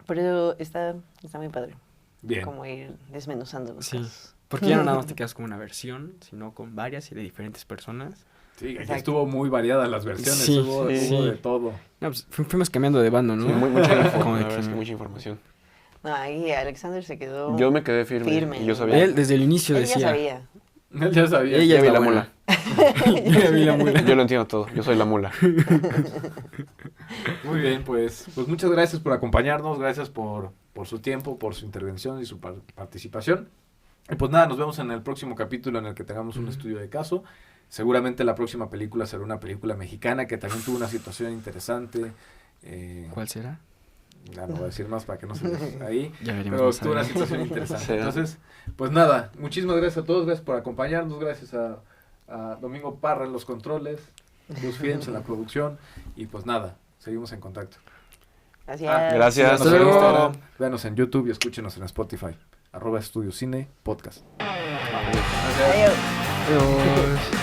Pero está muy padre. Bien. Como ir desmenuzando los Sí. casos. Porque ya no nada más te quedas con una versión, sino con varias y de diferentes personas. Sí, aquí Exacto. estuvo muy variada las versiones. Sí, hubo sí. de todo. No, pues fuimos cambiando de bando, ¿no? Sí, mucha info, Como la de verdad que- es que mucha información. No, ahí Alexander se quedó... Yo me quedé firme. Y yo sabía. Él desde el inicio Él ya decía. sabía. Él ya sabía. Ella Ya es vi la la buena. mula. Ya vi la mula. Yo lo entiendo todo. Yo soy la mula. Muy bien, pues muchas gracias por acompañarnos, gracias por su tiempo, por su intervención y su participación. Y pues nada, nos vemos en el próximo capítulo en el que tengamos un estudio de caso. Seguramente la próxima película será una película mexicana que también tuvo una situación interesante. ¿Cuál será? Ya no voy a decir más para que no se les ahí. Ya veremos Pero más tuvo una adelante. situación interesante. Será. Entonces, pues nada, muchísimas gracias a todos, gracias por acompañarnos, gracias a Domingo Parra en los controles, Luz Films en la producción. Y pues nada, seguimos en contacto. Gracias. Gracias. Síganos Hasta en luego. Instagram, véanos en YouTube y escúchenos en Spotify. @Estudio Cine Podcast. Adiós. Adiós.